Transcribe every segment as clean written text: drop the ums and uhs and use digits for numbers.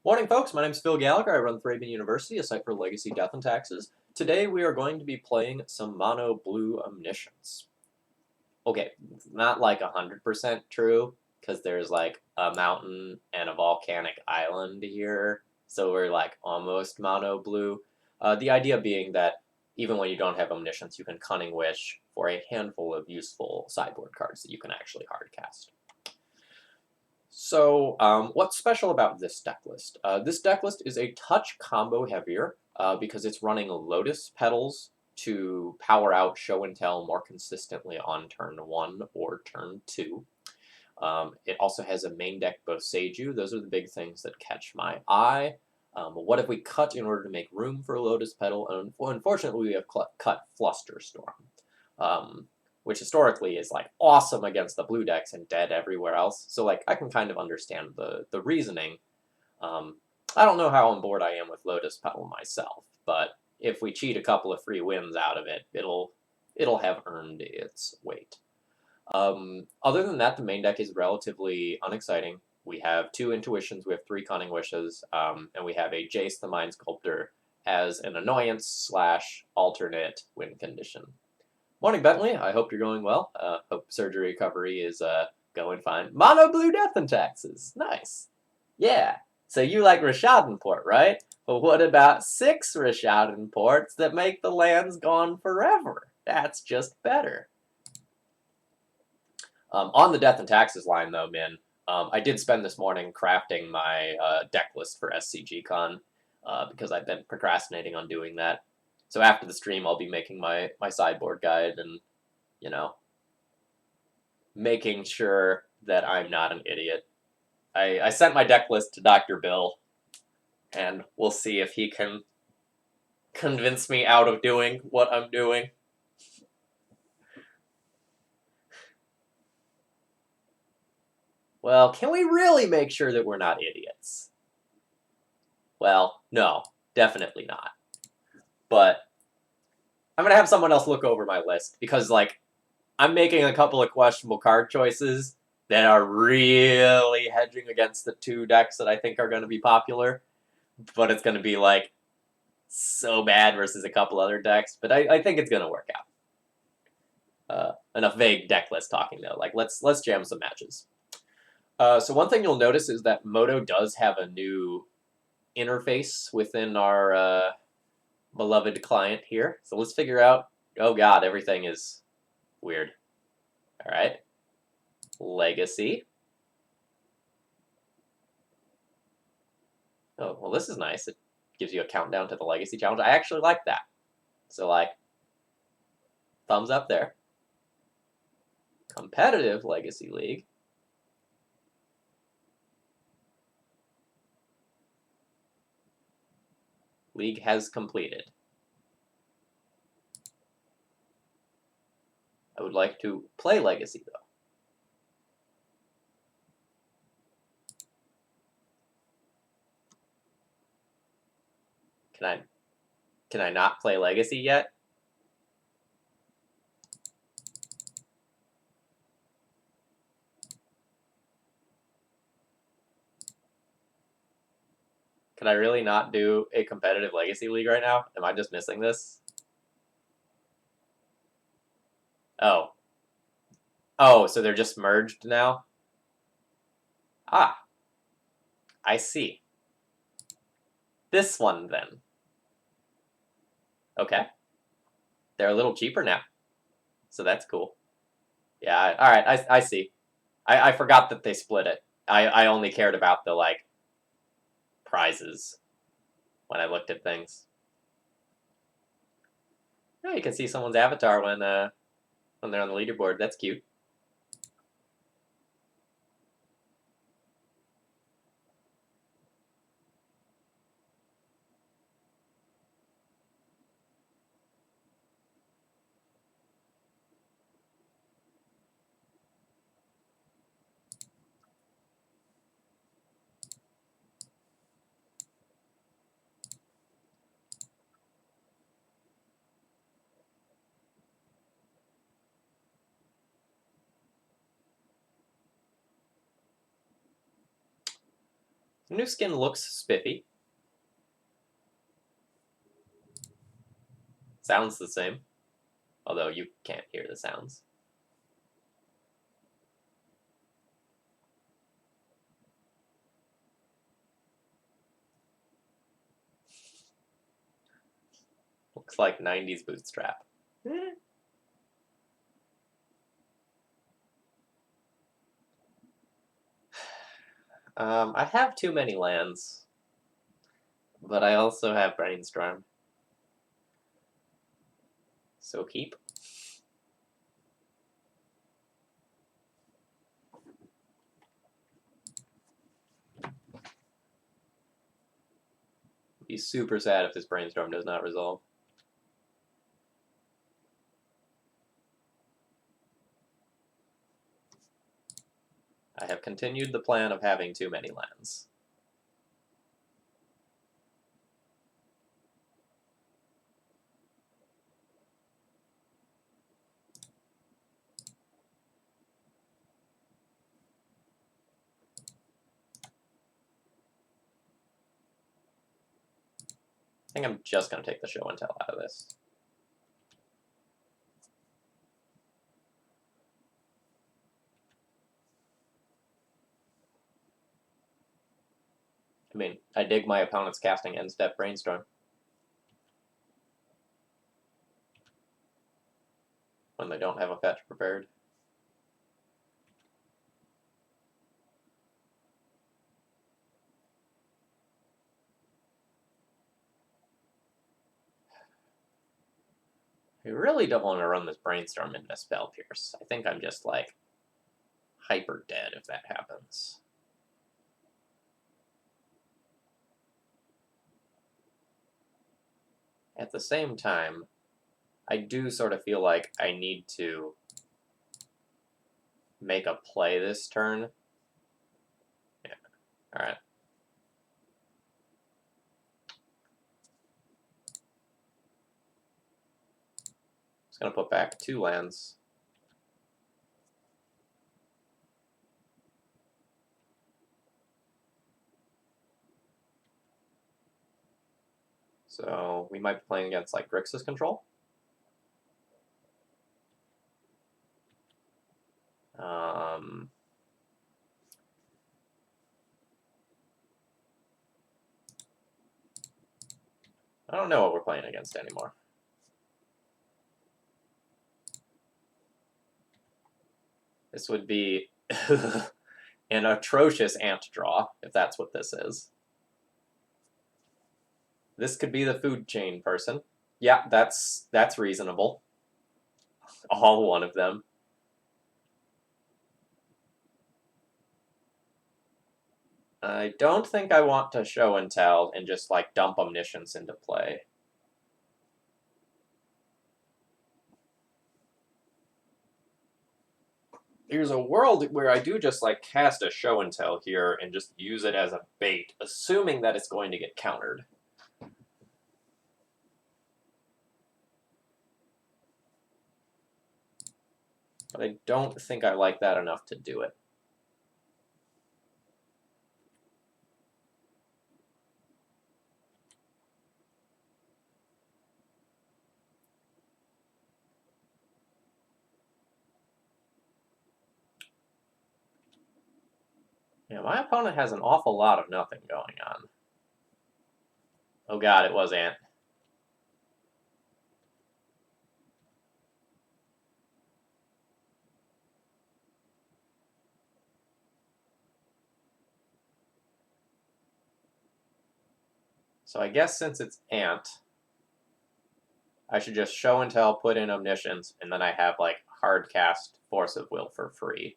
Morning, folks. My name is Phil Gallagher. I run ThrabenU University, a site for legacy death and taxes. Today we are going to be playing some mono blue omniscience. Okay, not like 100% true, because there's like a mountain and a volcanic island here, so we're like almost mono blue. The idea being that even when you don't have omniscience, you can cunning wish for a handful of useful sideboard cards that you can actually hardcast. So, what's special about this deck list? This deck list is a touch combo heavier because it's running Lotus Petals to power out Show and Tell more consistently on turn 1 or turn 2. It also has a main deck Boseiju. Those are the big things that catch my eye. What have we cut in order to make room for Lotus Petal? And unfortunately, we have cut Flusterstorm. Which historically is like awesome against the blue decks and dead everywhere else. So like I can kind of understand the reasoning. I don't know how on board I am with Lotus Petal myself, but if we cheat a couple of free wins out of it, it'll have earned its weight. Other than that, the main deck is relatively unexciting. We have 2 Intuitions, we have 3 Cunning Wishes, and we have a Jace the Mind Sculptor as an annoyance / alternate win condition. Morning, Bentley. I hope you're going well. Hope surgery recovery is going fine. Mono blue death and taxes. Nice. Yeah. So you like Rishadan Port, right? But what about 6 Rishadan Ports that make the lands gone forever? That's just better. On the death and taxes line, though, Min, I did spend this morning crafting my deck list for SCGCon because I've been procrastinating on doing that. So after the stream, I'll be making my sideboard guide and, you know, making sure that I'm not an idiot. I sent my deck list to Dr. Bill, and we'll see if he can convince me out of doing what I'm doing. Well, can we really make sure that we're not idiots? Well, no, definitely not. But I'm going to have someone else look over my list because, like, I'm making a couple of questionable card choices that are really hedging against the 2 decks that I think are going to be popular. But it's going to be, like, so bad versus a couple other decks. But I think it's going to work out. Enough vague deck list talking, though. Like, let's jam some matches. So one thing you'll notice is that Moto does have a new interface within our beloved client here. So let's figure out... Oh, God, everything is weird. All right. Legacy. Oh, well, this is nice. It gives you a countdown to the Legacy Challenge. I actually like that. So, like, thumbs up there. Competitive Legacy League. League has completed. I would like to play Legacy, though. Can I not play Legacy yet? Can I really not do a competitive Legacy League right now? Am I just missing this? Oh. Oh, so they're just merged now? Ah. I see. This one, then. Okay. They're a little cheaper now. So that's cool. Yeah, alright, I see. I forgot that they split it. I only cared about the, like, prizes when I looked at things. Oh, you can see someone's avatar when they're on the leaderboard. That's cute. The new skin looks spiffy. Sounds the same, although you can't hear the sounds. Looks like 90s bootstrap. I have too many lands, but I also have Brainstorm. So keep. Be super sad if this Brainstorm does not resolve. I have continued the plan of having too many lands. I think I'm just going to take the show and tell out of this. I mean, I dig my opponent's casting end-step Brainstorm. When they don't have a fetch prepared. I really don't want to run this Brainstorm into Spell Pierce. I think I'm just, like, hyper dead if that happens. At the same time, I do sort of feel like I need to make a play this turn. Yeah, alright. Just going to put back 2 lands. So we might be playing against, like, Grixis control. I don't know what we're playing against anymore. This would be an atrocious ant draw, if that's what this is. This could be the food chain person. Yeah, that's reasonable. All one of them. I don't think I want to show and tell and just, like, dump Omniscience into play. There's a world where I do just, like, cast a show and tell here and just use it as a bait, assuming that it's going to get countered. But I don't think I like that enough to do it. Yeah, my opponent has an awful lot of nothing going on. Oh god, it was Ant. So I guess since it's Ant, I should just show and tell, put in Omniscience, and then I have, like, hard cast Force of Will for free.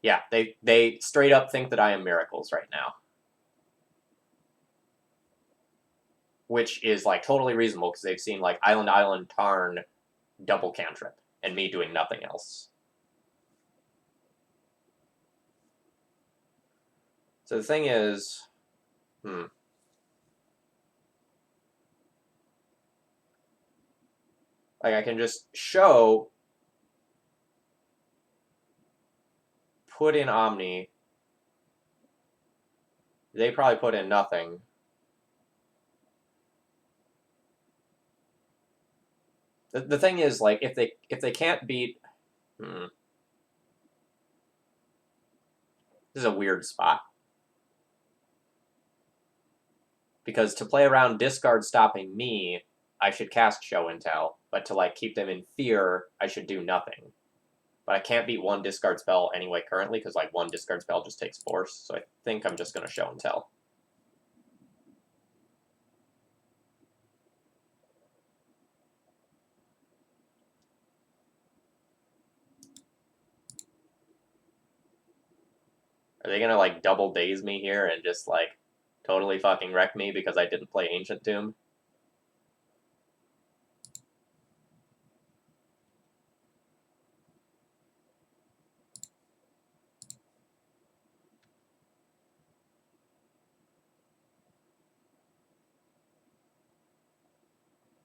Yeah, they straight up think that I am Miracles right now. Which is, like, totally reasonable, because they've seen, like, Island, Tarn, double cantrip, and me doing nothing else. So the thing is, like I can just show, put in Omni. They probably put in nothing. The thing is, like, if they can't beat, this is a weird spot. Because to play around discard stopping me, I should cast Show and Tell. But to like keep them in fear, I should do nothing. But I can't beat one discard spell anyway currently, because like one discard spell just takes force. So I think I'm just gonna Show and Tell. Are they gonna like double daze me here and just like totally fucking wreck me because I didn't play Ancient Tomb?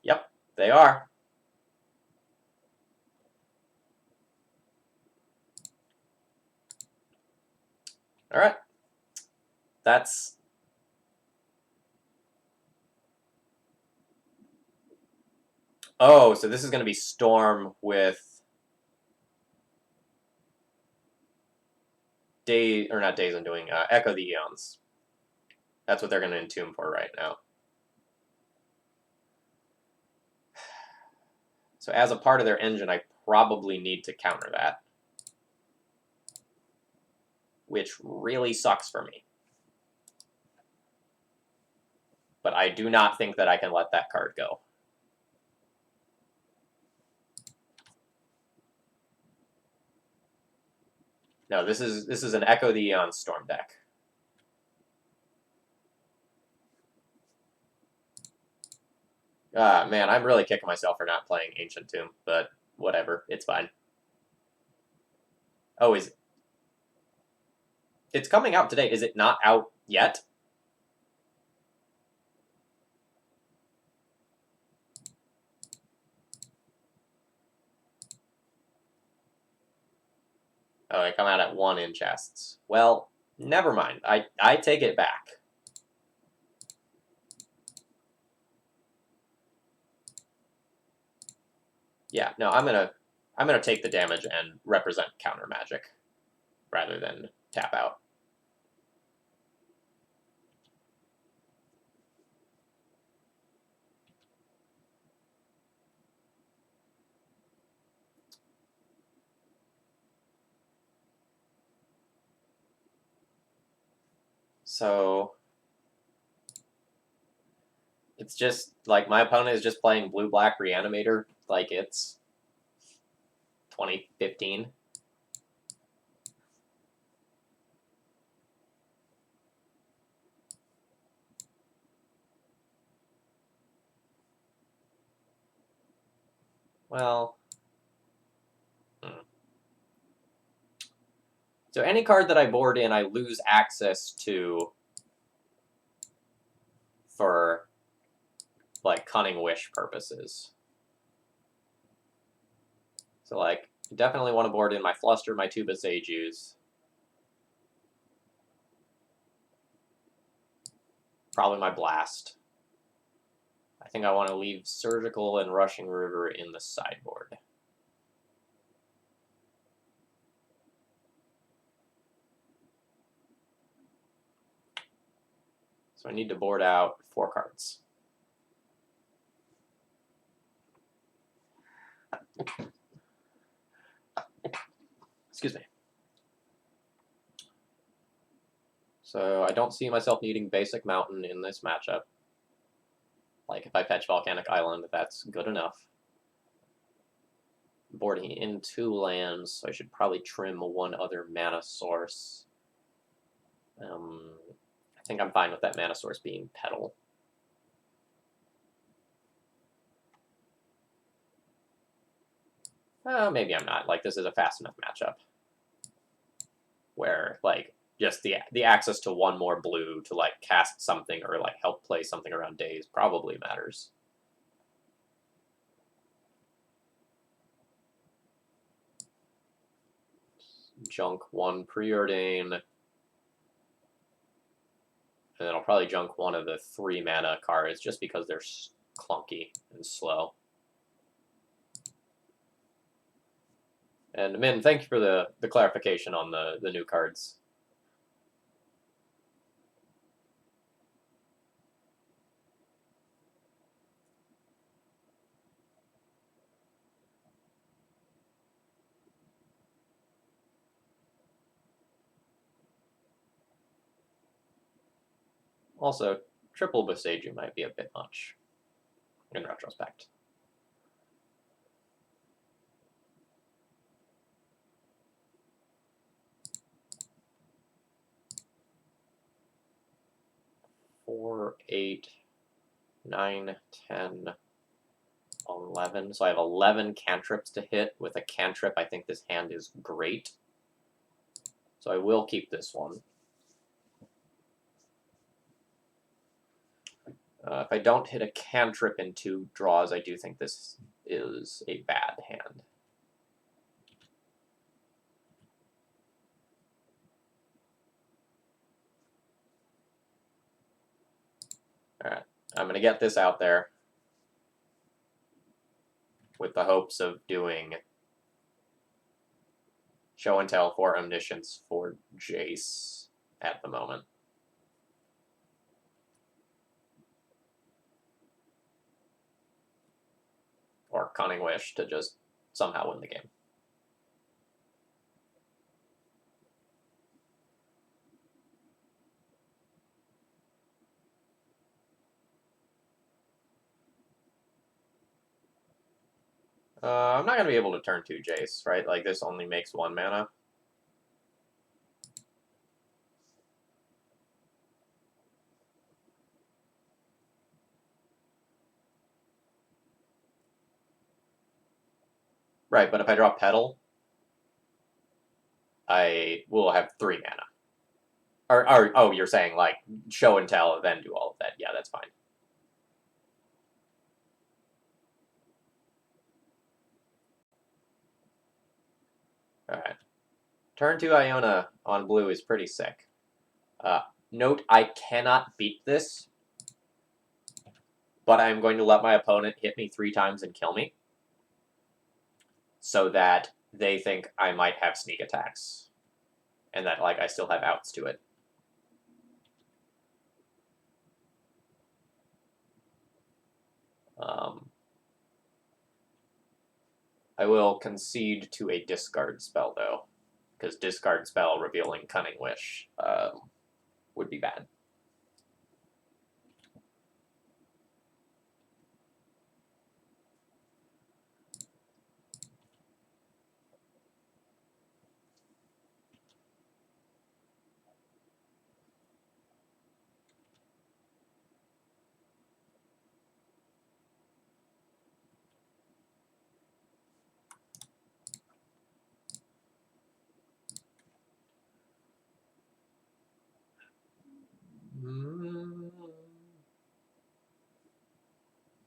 Yep, they are. Alright. That's... Oh, so this is going to be Storm with... not Days Undoing, Echo the Eons. That's what they're going to Entomb for right now. So as a part of their engine, I probably need to counter that. Which really sucks for me. But I do not think that I can let that card go. No, this is an Echo the Eon Storm deck. Man, I'm really kicking myself for not playing Ancient Tomb, but whatever, it's fine. Oh, it's coming out today. Is it not out yet? Oh, they come out at 1 in chests. Well, never mind. I take it back. Yeah, no, I'm gonna take the damage and represent counter magic rather than tap out. So it's just like my opponent is just playing blue-black Reanimator like it's 2015. Well, so any card that I board in, I lose access to for like Cunning Wish purposes. So like, definitely want to board in my Fluster, my Tuba Seijus. Probably my Blast. I think I want to leave Surgical and Rushing River in the sideboard. So I need to board out 4 cards. Excuse me. So I don't see myself needing Basic Mountain in this matchup. Like, if I fetch Volcanic Island, that's good enough. Boarding in 2 lands, so I should probably trim 1 other mana source. I think I'm fine with that mana source being Petal. Maybe I'm not. Like, this is a fast enough matchup where, like, just the access to one more blue to like cast something or like help play something around days probably matters. Junk one Preordain. And then I'll probably junk one of the 3 mana cards just because they're clunky and slow. And Min, thank you for the clarification on the new cards. Also, triple Boseiju might be a bit much in retrospect. Four, 8, 9, 10, 11. So I have 11 cantrips to hit. With a cantrip, I think this hand is great. So I will keep this one. If I don't hit a cantrip in 2 draws, I do think this is a bad hand. Alright, I'm going to get this out there with the hopes of doing Show and Tell for Omniscience for Jace at the moment. Or Cunning Wish to just somehow win the game. I'm not going to be able to turn 2 Jace, right? Like, this only makes 1 mana. Right, but if I draw Petal, I will have 3 mana. Or oh, you're saying, like, Show and Tell, then do all of that. Yeah, that's fine. Alright. Turn 2 Iona on blue is pretty sick. Note, I cannot beat this, but I'm going to let my opponent hit me 3 times and kill me, so that they think I might have sneak attacks, and that, like, I still have outs to it. I will concede to a discard spell, though, because discard spell revealing Cunning Wish would be bad.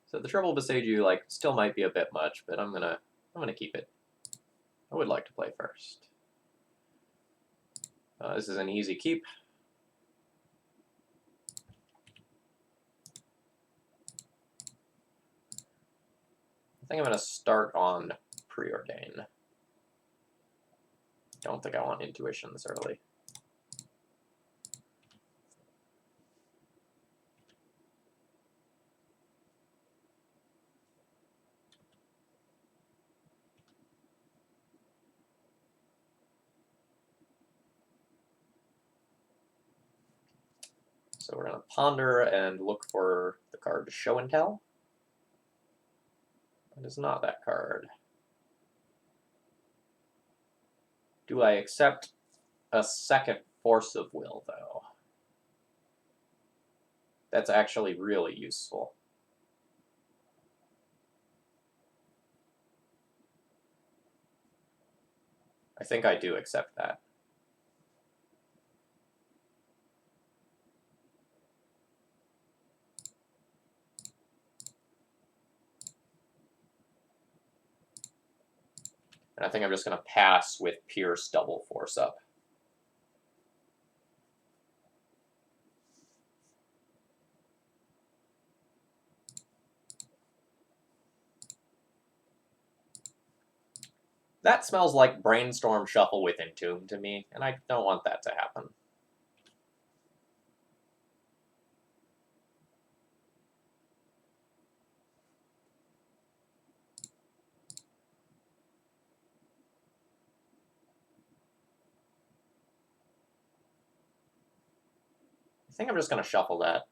So the triple Boseiju, like, still might be a bit much, but I'm gonna keep it. I would like to play first. This is an easy keep. I think I'm gonna start on Preordain. Don't think I want Intuition this early. So we're going to ponder and look for the card Show and Tell. It is not that card. Do I accept a second Force of Will, though? That's actually really useful. I think I do accept that. And I think I'm just going to pass with Pierce double force up. That smells like Brainstorm Shuffle with Entomb to me, and I don't want that to happen. I think I'm just going to shuffle that.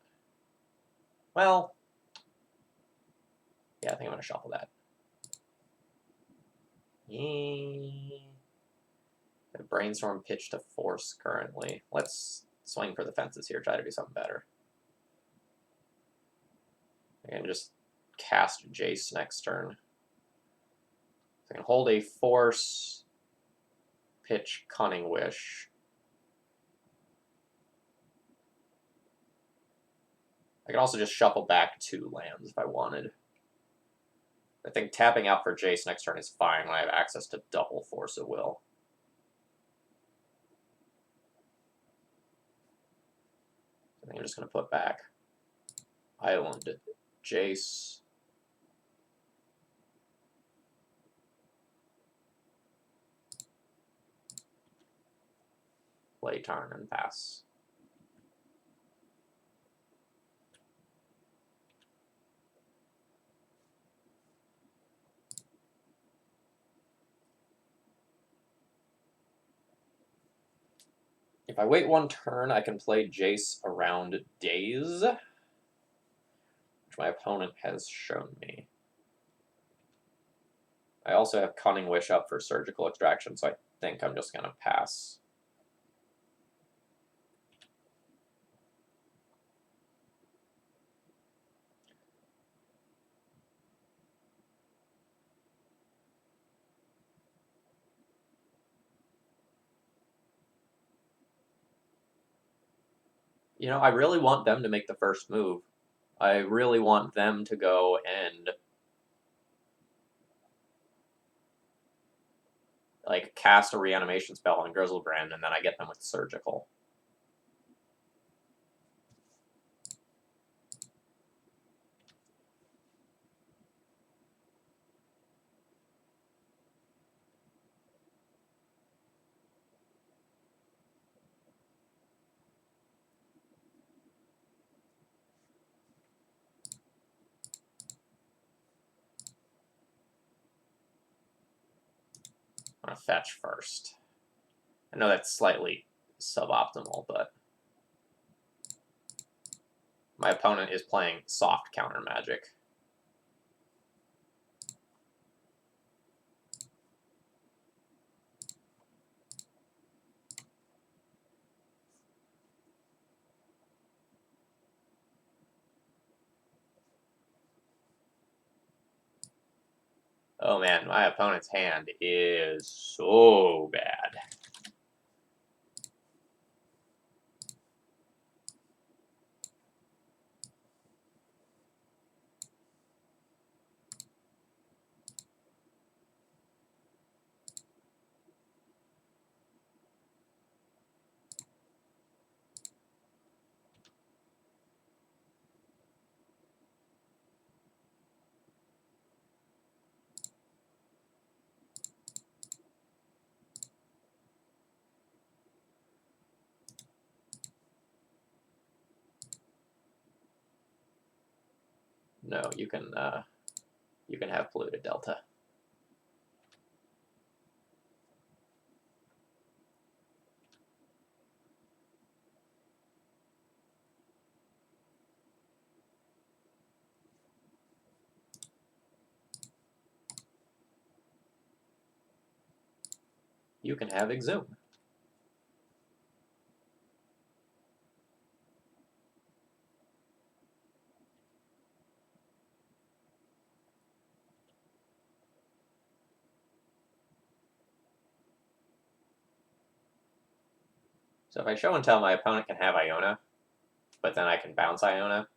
Well, yeah, I think I'm going to shuffle that. The Brainstorm pitch to force currently. Let's swing for the fences here, try to do something better. I can just cast Jace next turn. So I can hold a force, pitch Cunning Wish. I can also just shuffle back 2 lands if I wanted. I think tapping out for Jace next turn is fine when I have access to double Force of Will. I think I'm just going to put back Island Jace. Play turn and pass. If I wait 1 turn, I can play Jace around Daze, which my opponent has shown me. I also have Cunning Wish up for Surgical Extraction, so I think I'm just going to pass. You know, I really want them to make the first move. I really want them to go and like cast a reanimation spell on Grizzlebrand, and then I get them with Surgical. I'm going to fetch first. I know that's slightly suboptimal, but my opponent is playing soft counter magic. Oh man, my opponent's hand is so bad. No, you can have polluted Delta. You can have Exhume. So if I show and tell, my opponent can have Iona, but then I can bounce Iona.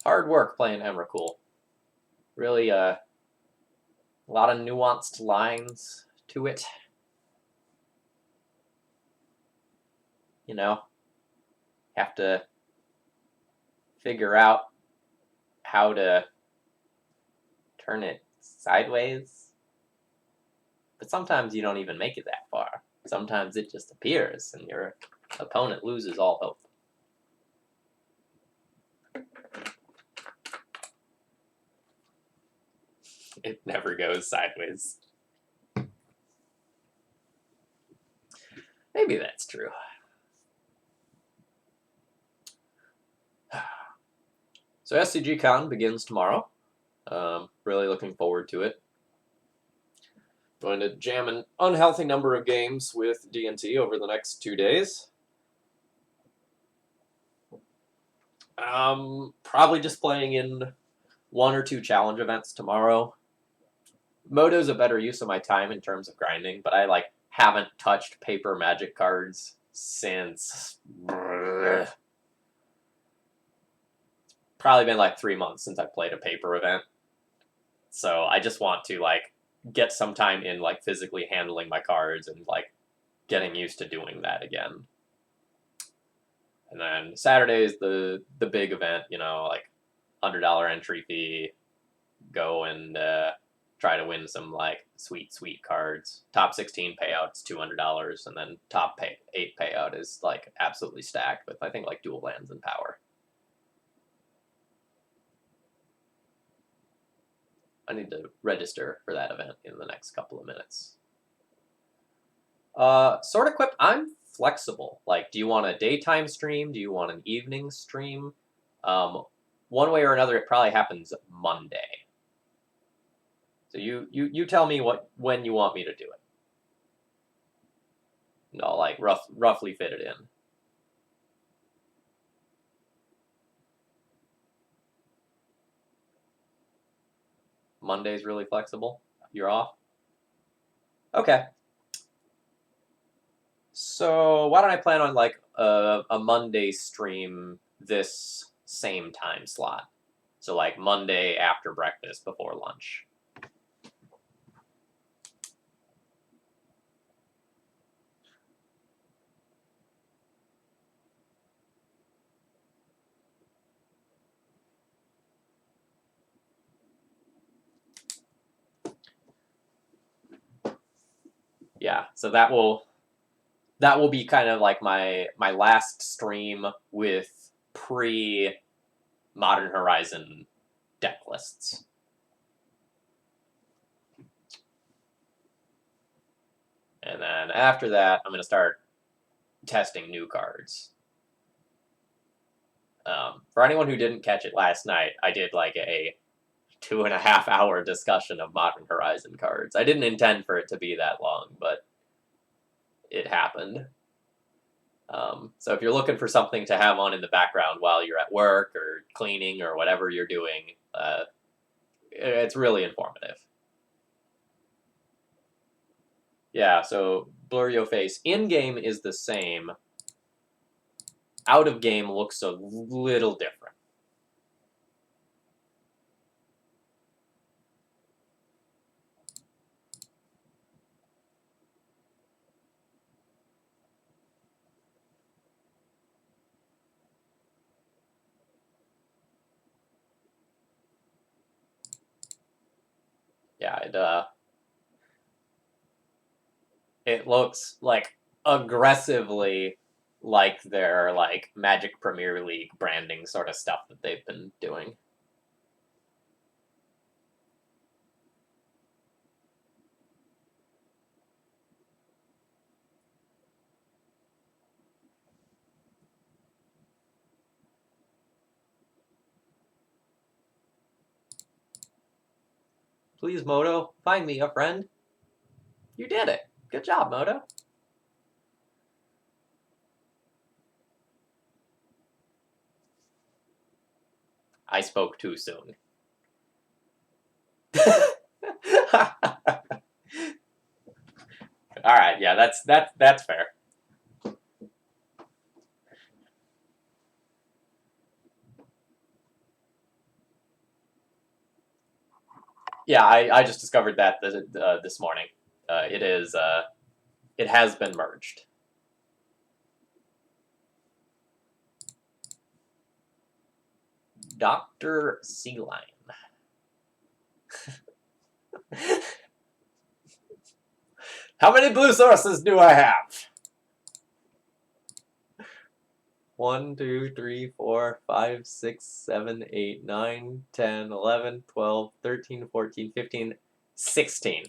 hard work playing Emrakul. Really, a lot of nuanced lines to it. You know, have to figure out how to turn it sideways. But sometimes you don't even make it that far. Sometimes it just appears and your opponent loses all hope. It never goes sideways. Maybe that's true. So SCG-Con begins tomorrow. Really looking forward to it. Going to jam an unhealthy number of games with D&T over the next 2 days. Probably just playing in 1 or 2 challenge events tomorrow. Moto's a better use of my time in terms of grinding, but I haven't touched paper Magic cards since probably been 3 months since I played a paper event. So I just want to get some time in physically handling my cards and getting used to doing that again. And then Saturday is the big event, $100 entry fee. Go and try to win some sweet cards. Top 16 payout's $200, and then top 8 payout is absolutely stacked with I think dual lands and power. I need to register for that event in the next couple of minutes. Sword Equip, I'm flexible. Do you want a daytime stream? Do you want an evening stream? One way or another, it probably happens Monday. So you tell me when you want me to do it. And I'll roughly fit it in. Monday's really flexible. You're off? Okay. So why don't I plan on a Monday stream this same time slot? So Monday after breakfast before lunch. Yeah, so that will be kind of my last stream with pre-Modern Horizon deck lists. And then after that, I'm going to start testing new cards. For anyone who didn't catch it last night, I did a 2.5-hour discussion of Modern Horizon cards. I didn't intend for it to be that long, but it happened. So if you're looking for something to have on in the background while you're at work or cleaning or whatever you're doing, it's really informative. Yeah, so blur your face. In-game is the same. Out-of-game looks a little different. Yeah, it looks aggressively like their Magic Premier League branding sort of stuff that they've been doing. Please, Moto, find me a friend. You did it. Good job, Moto. I spoke too soon. All right, yeah, that's fair. Yeah, I just discovered that this morning. It has been merged. Dr. Sea Lion. How many blue sources do I have? 1, 2, 3, 4, 5, 6, 7, 8, 9, 10, 11, 12, 13, 14, 15, 16.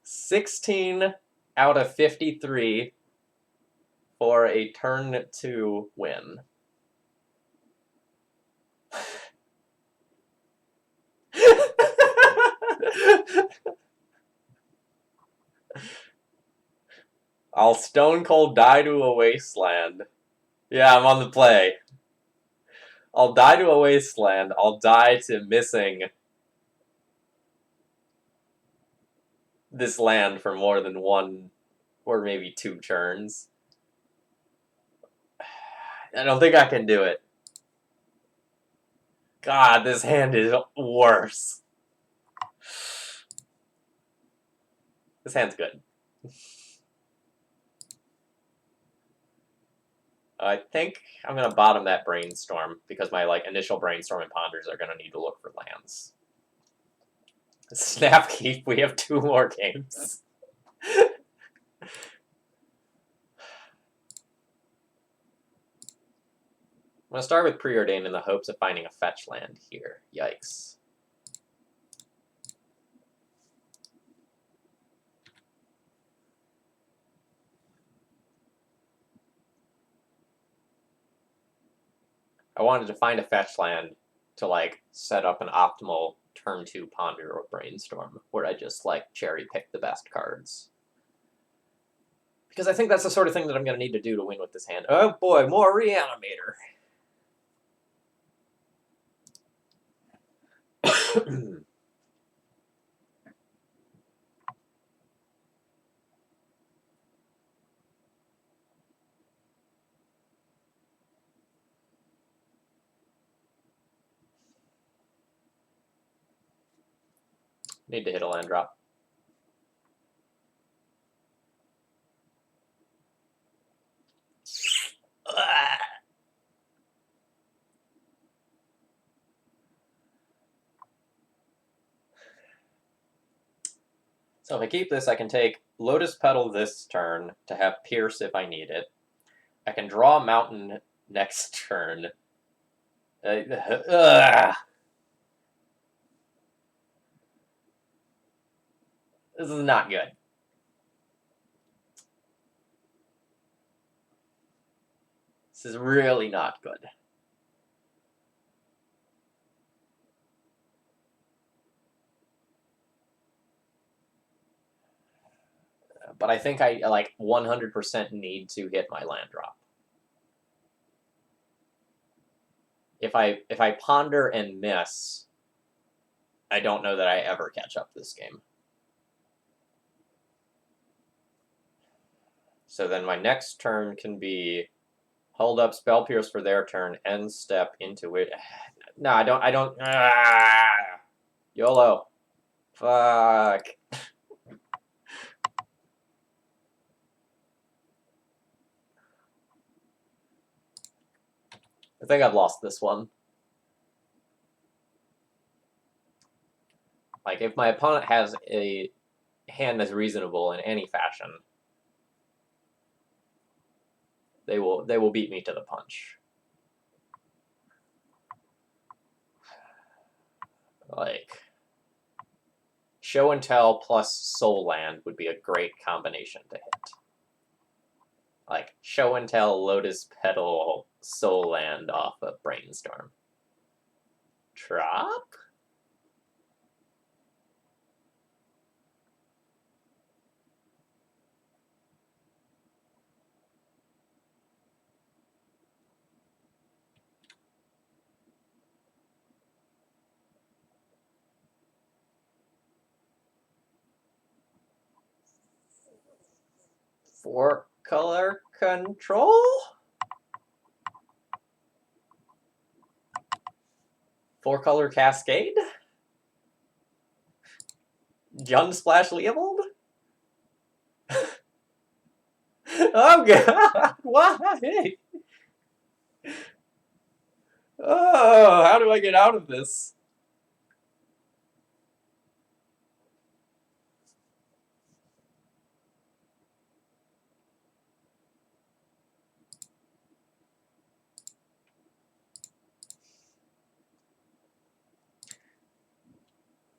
16 out of 53 for a turn 2 win. I'll stone cold die to a wasteland. Yeah, I'm on the play. I'll die to a wasteland. I'll die to missing this land for more than one or maybe 2 turns. I don't think I can do it. God, this hand is worse. This hand's good. I think I'm going to bottom that brainstorm because my initial brainstorm and ponders are going to need to look for lands. Snap keep, we have 2 more games. I'm going to start with Preordain in the hopes of finding a fetch land here. Yikes. I wanted to find a fetch land to set up an optimal turn 2 ponder or brainstorm where I just cherry pick the best cards. Because I think that's the sort of thing that I'm going to need to do to win with this hand. Oh boy, more Reanimator. Need to hit a land drop. So if I keep this, I can take Lotus Petal this turn to have Pierce if I need it. I can draw a Mountain next turn. This is not good. This is really not good. But I think I 100% need to hit my land drop. If I ponder and miss, I don't know that I ever catch up this game. So then my next turn can be hold up Spell Pierce for their turn, end step into it. No, I don't. YOLO. Fuck. I think I've lost this one. If my opponent has a hand that's reasonable in any fashion, they will beat me to the punch. Show and Tell plus Soul Land would be a great combination to hit. Show and Tell, Lotus Petal, Soul Land off of Brainstorm. Drop? For color control? 4-color Cascade? Jund Splash Leovold? Oh god! Why? Oh, how do I get out of this?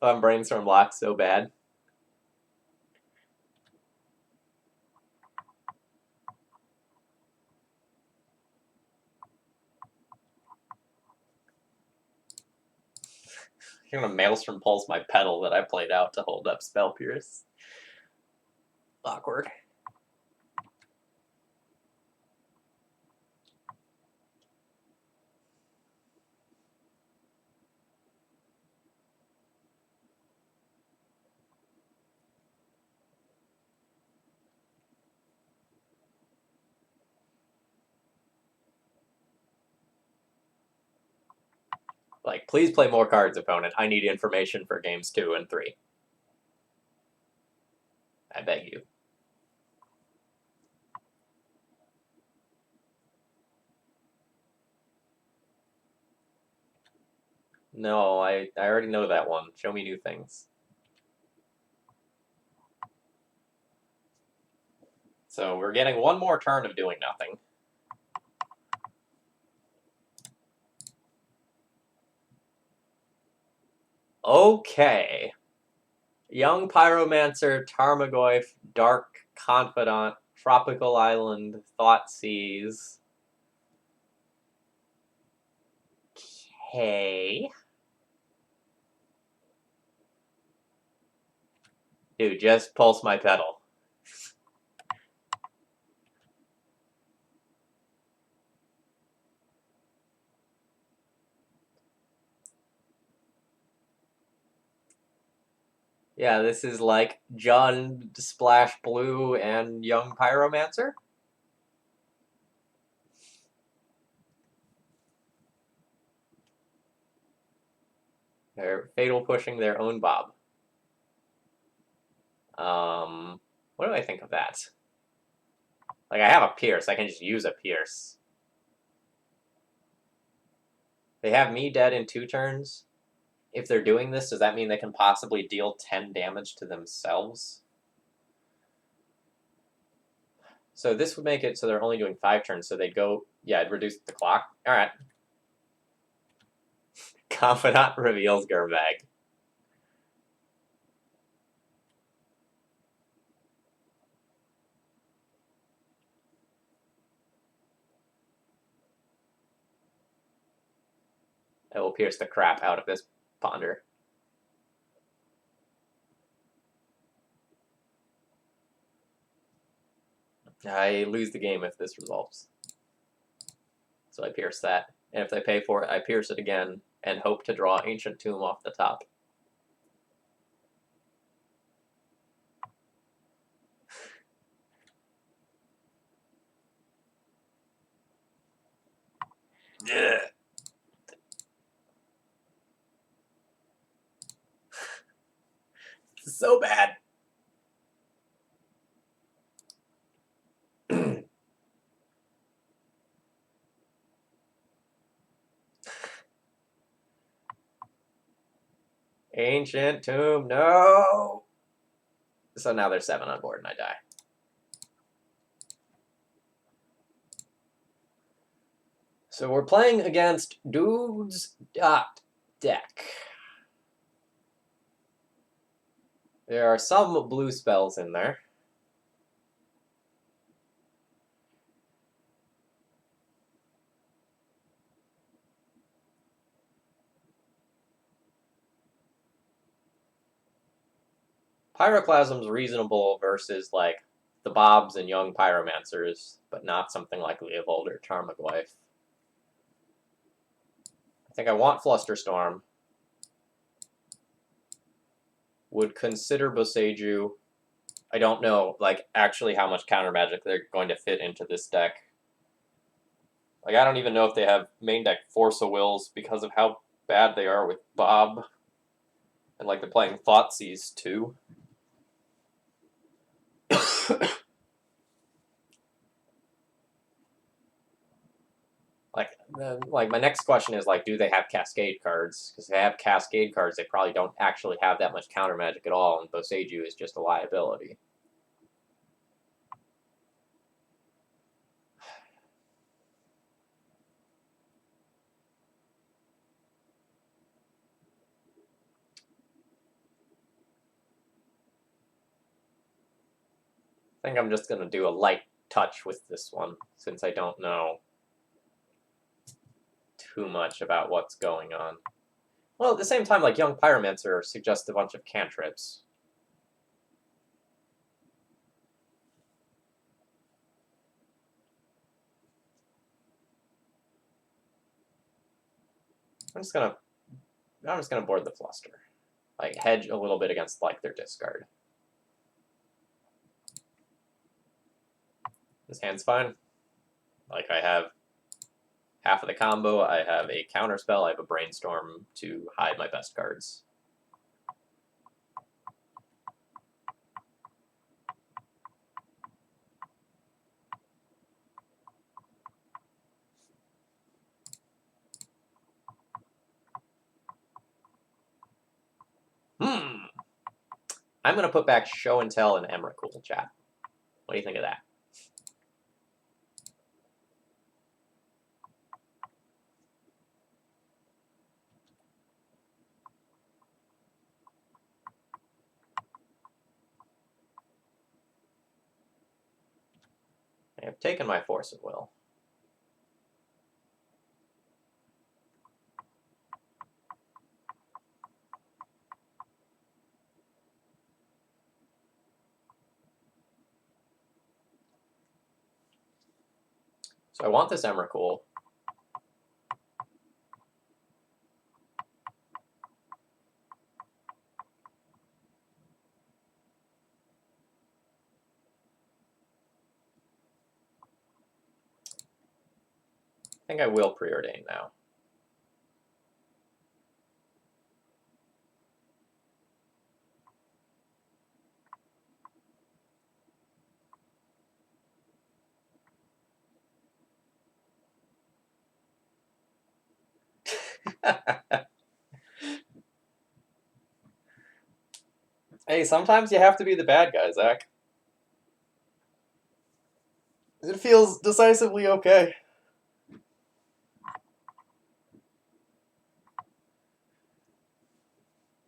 I'm brainstorm locked so bad. I'm gonna Maelstrom Pulse my pedal that I played out to hold up Spell Pierce. Awkward. Like, please play more cards, opponent. I need information for games 2 and 3. I beg you. No, I already know that one. Show me new things. So we're getting one more turn of doing nothing. Okay. Young Pyromancer, Tarmogoyf, Dark Confidant, Tropical Island, Thoughtseize. Okay. Dude, just pulse my pedal. Yeah, this is like Jund, Splash Blue, and Young Pyromancer. They're fatal pushing their own Bob. What do I think of that? Like, I have a Pierce. I can just use a Pierce. They have me dead in 2 turns. If they're doing this, does that mean they can possibly deal 10 damage to themselves? So this would make it so they're only doing 5 turns, so they'd go... Yeah, it'd reduce the clock. Alright. Confidant reveals Gerbag. I will pierce the crap out of this Ponder. I lose the game if this resolves. So I pierce that. And if they pay for it, I pierce it again and hope to draw Ancient Tomb off the top. Yeah. So bad. Ancient Tomb, no! So now there's 7 on board and I die. So we're playing against Dude's deck. There are some blue spells in there. Pyroclasm's reasonable versus, like, the Bobs and Young Pyromancers, but not something like Leovold or Tarmogoyf. I think I want Flusterstorm. Would consider Boseiju. I don't know, like, actually how much counter magic they're going to fit into this deck. Like, I don't even know if they have main deck Force of Wills because of how bad they are with Bob. And like they're playing Thoughtseize too. Like my next question is like, do they have Cascade cards? Because if they have Cascade cards, they probably don't actually have that much counter magic at all, and Boseiju is just a liability. I think I'm just gonna do a light touch with this one, since I don't know too much about what's going on. Well, at the same time, like Young Pyromancer suggests a bunch of cantrips. I'm just gonna board the Fluster. Like hedge a little bit against like their discard. This hand's fine. Like I have half of the combo, I have a counterspell, I have a Brainstorm to hide my best cards. I'm going to put back Show and Tell and Emrakul, chat. What do you think of that? I have taken my Force of Will. So I want this Emrakul. I think I will preordain now. Hey, sometimes you have to be the bad guy, Zach. It feels decisively okay.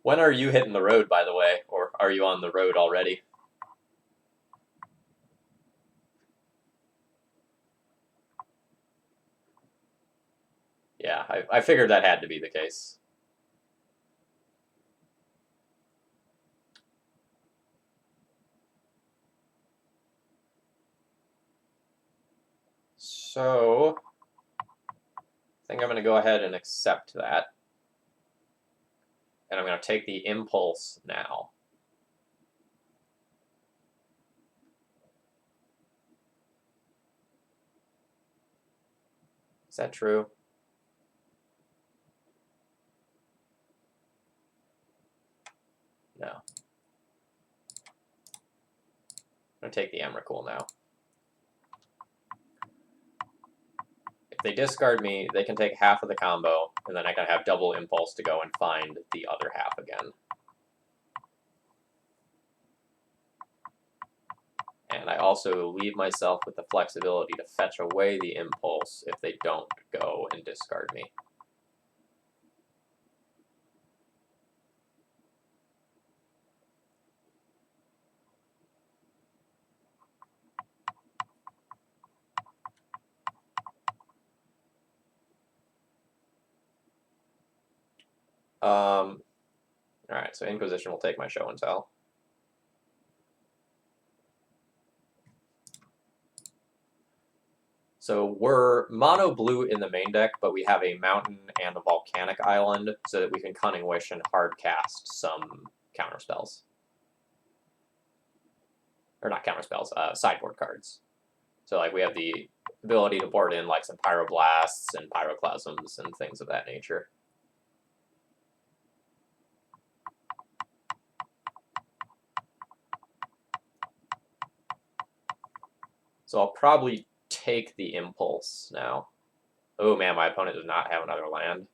When are you hitting the road, by the way? Or are you on the road already? Yeah, I figured that had to be the case. So, I think I'm going to go ahead and accept that. And I'm going to take the Impulse now. Is that true? No. I'm going to take the Emrakul now. If they discard me, they can take half of the combo, and then I can have double Impulse to go and find the other half again. And I also leave myself with the flexibility to fetch away the Impulse if they don't go and discard me. Alright, so Inquisition will take my Show and Tell. So we're mono blue in the main deck, but we have a mountain and a volcanic island so that we can Cunning Wish and hard cast some counter spells. Or not counter spells, sideboard cards. So like we have the ability to board in like some Pyroblasts and Pyroclasms and things of that nature. So I'll probably take the impulse now. Oh man, my opponent does not have another land.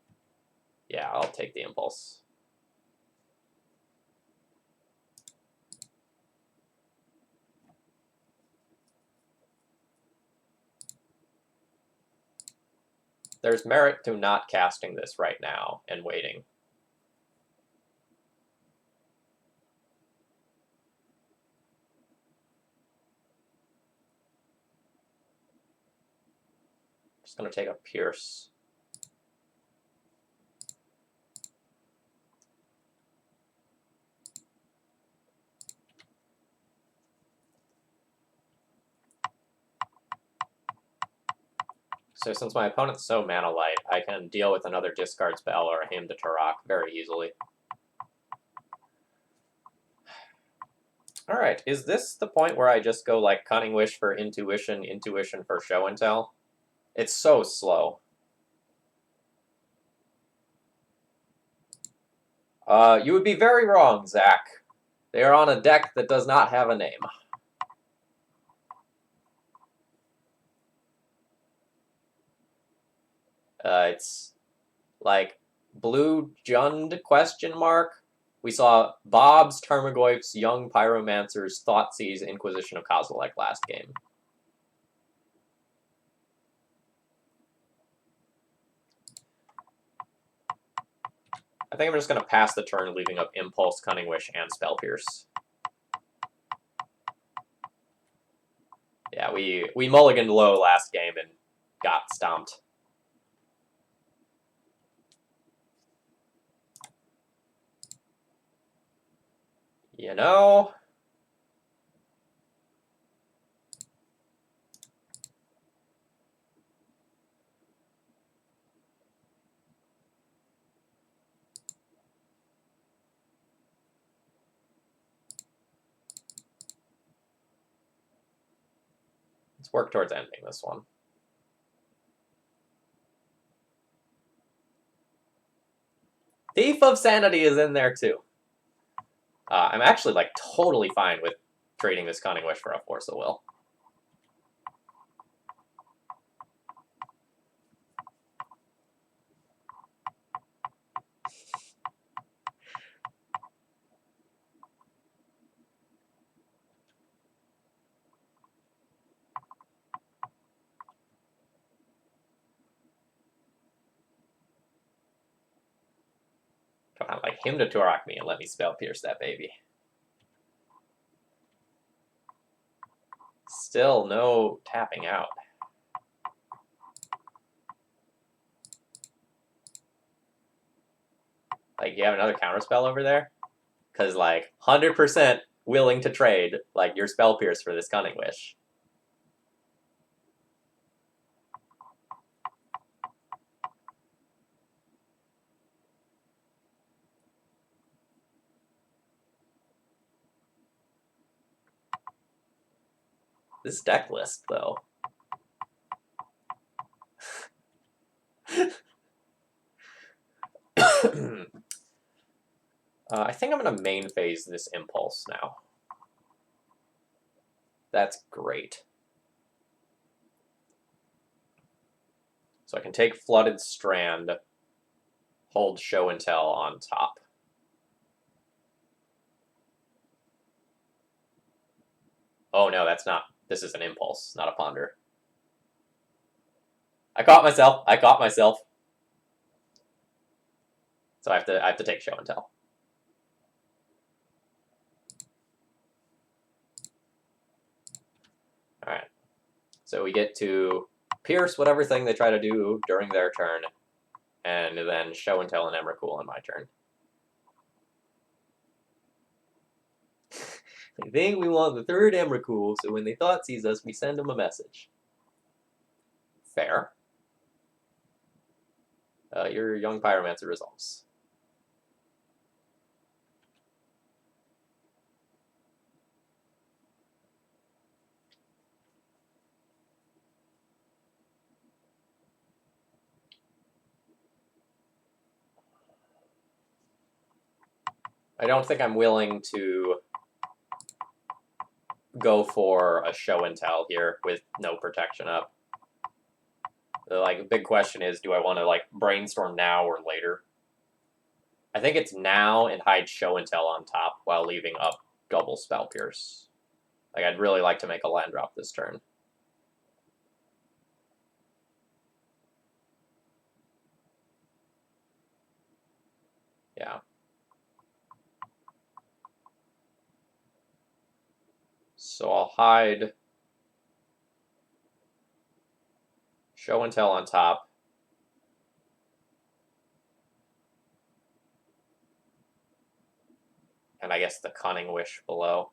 Yeah, I'll take the impulse. There's merit to not casting this right now and waiting. Just going to take a Pierce. So since my opponent's so mana light, I can deal with another discard spell or a Hymn to Turok very easily. Alright, is this the point where I just go like Cunning Wish for Intuition, Intuition for Show and Tell? It's so slow. You would be very wrong, Zach. They are on a deck that does not have a name. It's like Blue Jund ? We saw Bob's, Tarmogoyf's, Young Pyromancer's, Thoughtseize, Inquisition of Kozilek last game. I think I'm just going to pass the turn, leaving up Impulse, Cunning Wish, and Spell Pierce. Yeah, we mulliganed low last game and got stomped. You know... Let's work towards ending this one. Thief of Sanity is in there too. I'm actually like totally fine with trading this Cunning Wish for a Force of Will. Come on, like Hymn to Turok me and let me Spell Pierce that baby. Still no tapping out. Like, you have another counterspell over there? Because, like, 100% willing to trade, like, your Spell Pierce for this Cunning Wish. This deck list, though. I think I'm going to main phase this Impulse now. That's great. So I can take Flooded Strand, hold Show and Tell on top. Oh no, that's not. This is an Impulse, not a Ponder. I caught myself. I caught myself. So I have to take Show and Tell. All right. So we get to pierce whatever thing they try to do during their turn, and then Show and Tell and Emrakul on my turn. I think we want the third Emrakul, so when they Thoughtseize us, we send them a message. Fair. Your Young Pyromancer resolves. I don't think I'm willing to go for a show and tell here with no protection up. The big question is, do I want to brainstorm now or later? I think it's now and hide show and tell on top while leaving up double spell pierce. I'd really like to make a land drop this turn. Yeah. So I'll hide show and tell on top. And I guess the Cunning Wish below.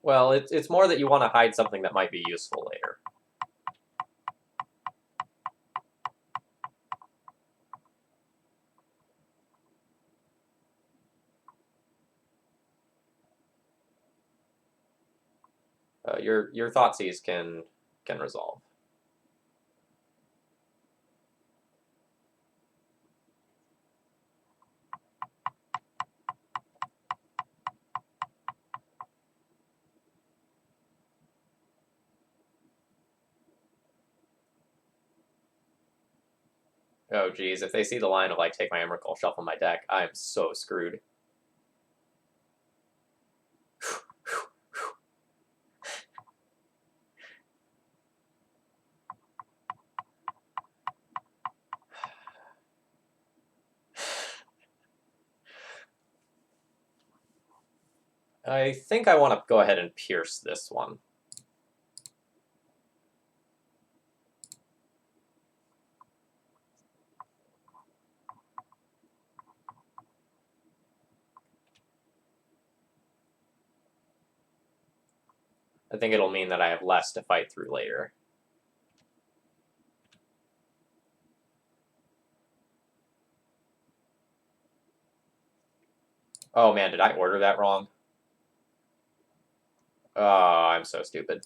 Well, it's more that you want to hide something that might be useful later. Your Thoughtseize can resolve. Oh geez, if they see the line of take my Emrakul, shuffle my deck, I am so screwed. I think I want to go ahead and pierce this one. I think it'll mean that I have less to fight through later. Oh man, did I order that wrong? Oh, I'm so stupid.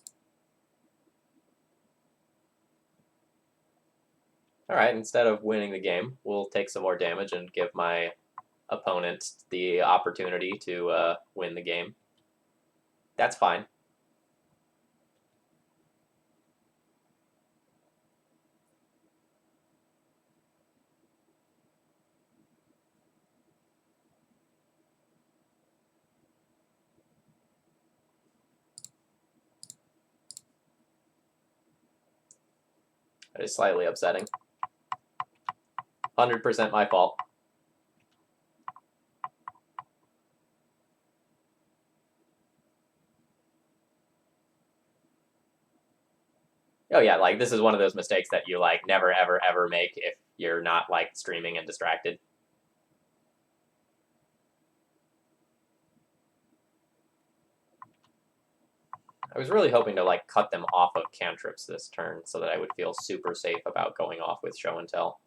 Alright, instead of winning the game, we'll take some more damage and give my opponent the opportunity to win the game. That's fine. That is slightly upsetting. 100% my fault. Oh yeah, this is one of those mistakes that you never ever ever make if you're not streaming and distracted. I was really hoping to cut them off of cantrips this turn so that I would feel super safe about going off with show and tell.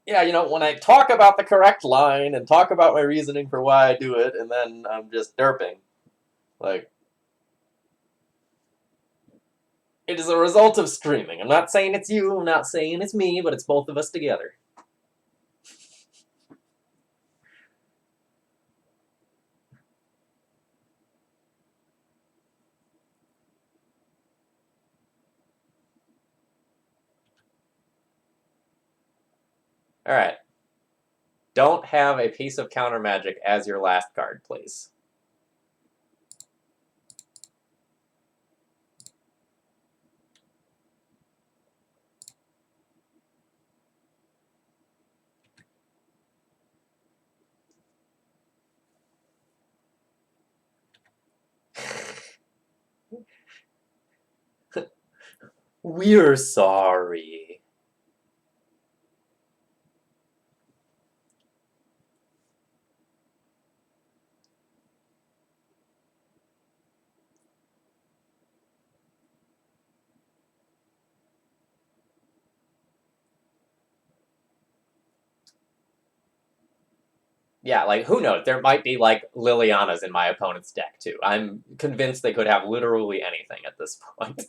Yeah, when I talk about the correct line and talk about my reasoning for why I do it, and then I'm just derping. It is a result of streaming. I'm not saying it's you, I'm not saying it's me, but it's both of us together. Alright. Don't have a piece of counter magic as your last card, please. We're sorry. Yeah, like, who knows? There might be, like, Lilianas in my opponent's deck, too. I'm convinced they could have literally anything at this point.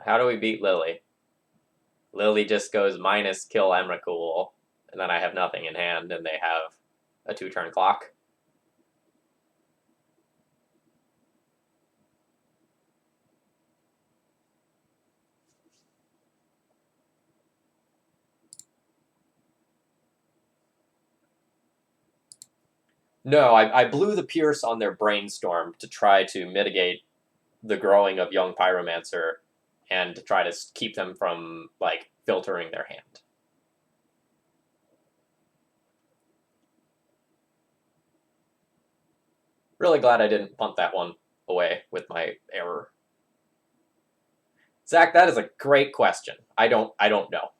How do we beat Lily? Lily just goes minus kill Emrakul, and then I have nothing in hand, and they have a 2-turn clock. No, I blew the Pierce on their Brainstorm to try to mitigate the growing of young Pyromancer and to try to keep them from, like, filtering their hand. Really glad I didn't punt that one away with my error. Zach, that is a great question. I don't know.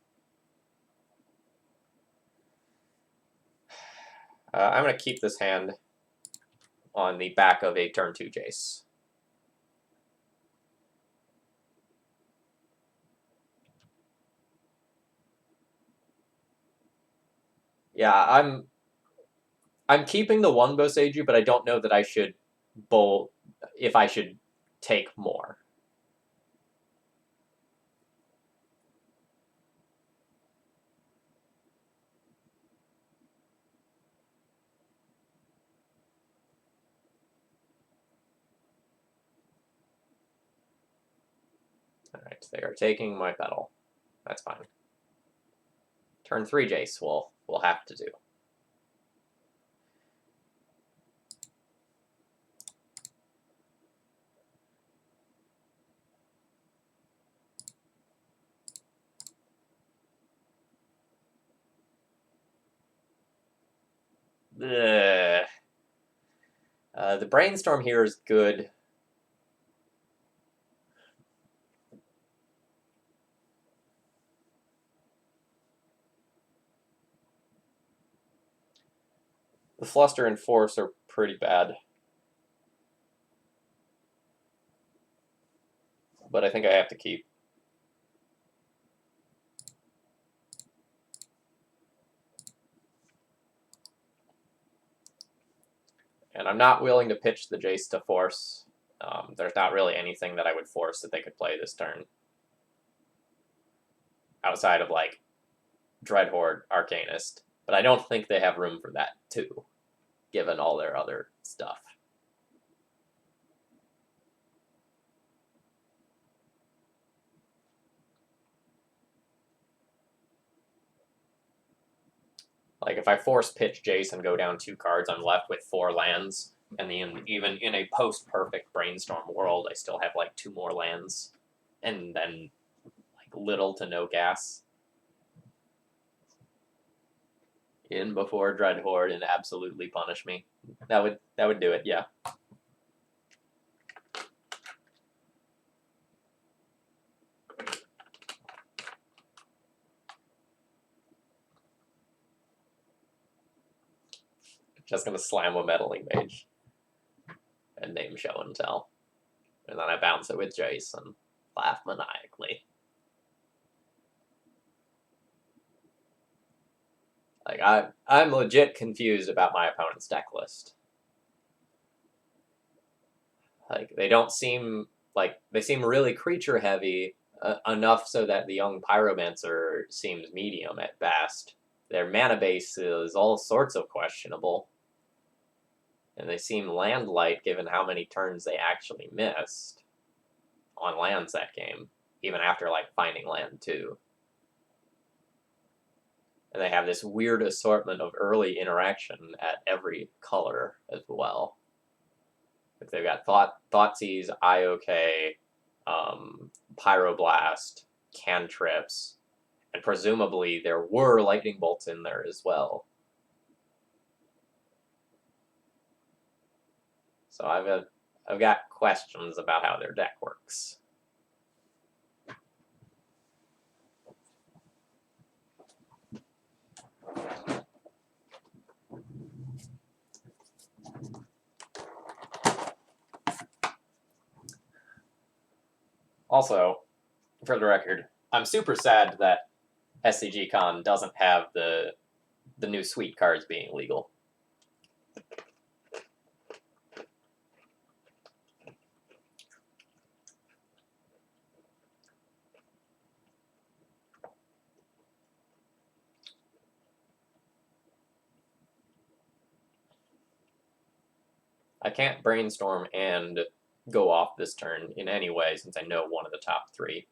I'm going to keep this hand on the back of a turn 2 Jace. Yeah, I'm keeping the one Boseiju, but I don't know that I should bowl if I should take more. Alright, they are taking my petal. That's fine. Turn 3 Jace we'll have to do. The Brainstorm here is good. The Fluster and Force are pretty bad. But I think I have to keep. And I'm not willing to pitch the Jace to Force. There's not really anything that I would force that they could play this turn. Outside of, like, Dreadhorde, Arcanist. But I don't think they have room for that, too, given all their other stuff. Like, if I force pitch Jace and go down 2 cards, I'm left with 4 lands. And even in a post-perfect Brainstorm world, I still have, like, 2 more lands. And then, like, little to no gas. In before Dreadhorde and absolutely punish me. That would do it, yeah. Just gonna slam a Meddling Mage and name Show and Tell. And then I bounce it with Jace and laugh maniacally. Like, I'm legit confused about my opponent's deck list. Like, they don't seem like they seem really creature heavy enough so that the young Pyromancer seems medium at best. Their mana base is all sorts of questionable. And they seem land light given how many turns they actually missed on lands that game, even after, like, finding land 2. And they have this weird assortment of early interaction at every color as well. Like, they've got Thoughtseize, IOK, Pyroblast, Cantrips, and presumably there were Lightning Bolts in there as well. So I've got questions about how their deck works. Also, for the record, I'm super sad that SCG Con doesn't have the new sweet cards being legal. I can't brainstorm and go off this turn in any way since I know one of the top three.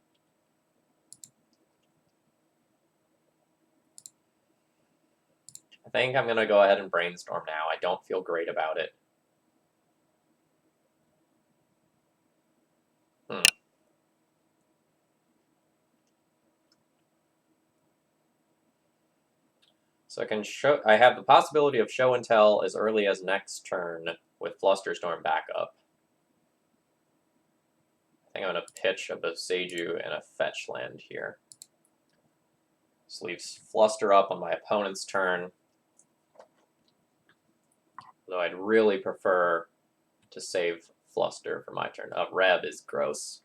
I think I'm going to go ahead and brainstorm now. I don't feel great about it. So I have the possibility of show and tell as early as next turn with Flusterstorm backup. I think I'm going to pitch a Boseiju and a fetch land here. This leaves Fluster up on my opponent's turn. Though I'd really prefer to save Fluster for my turn. Reb is gross.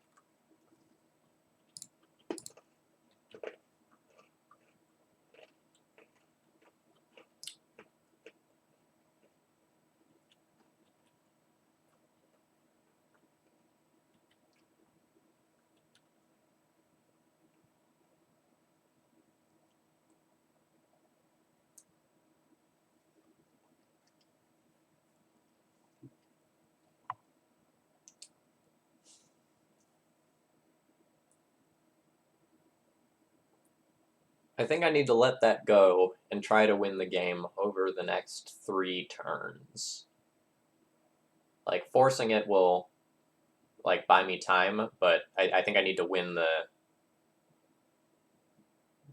I think I need to let that go and try to win the game over the next 3 turns. Like, forcing it will, like, buy me time, but I think I need to win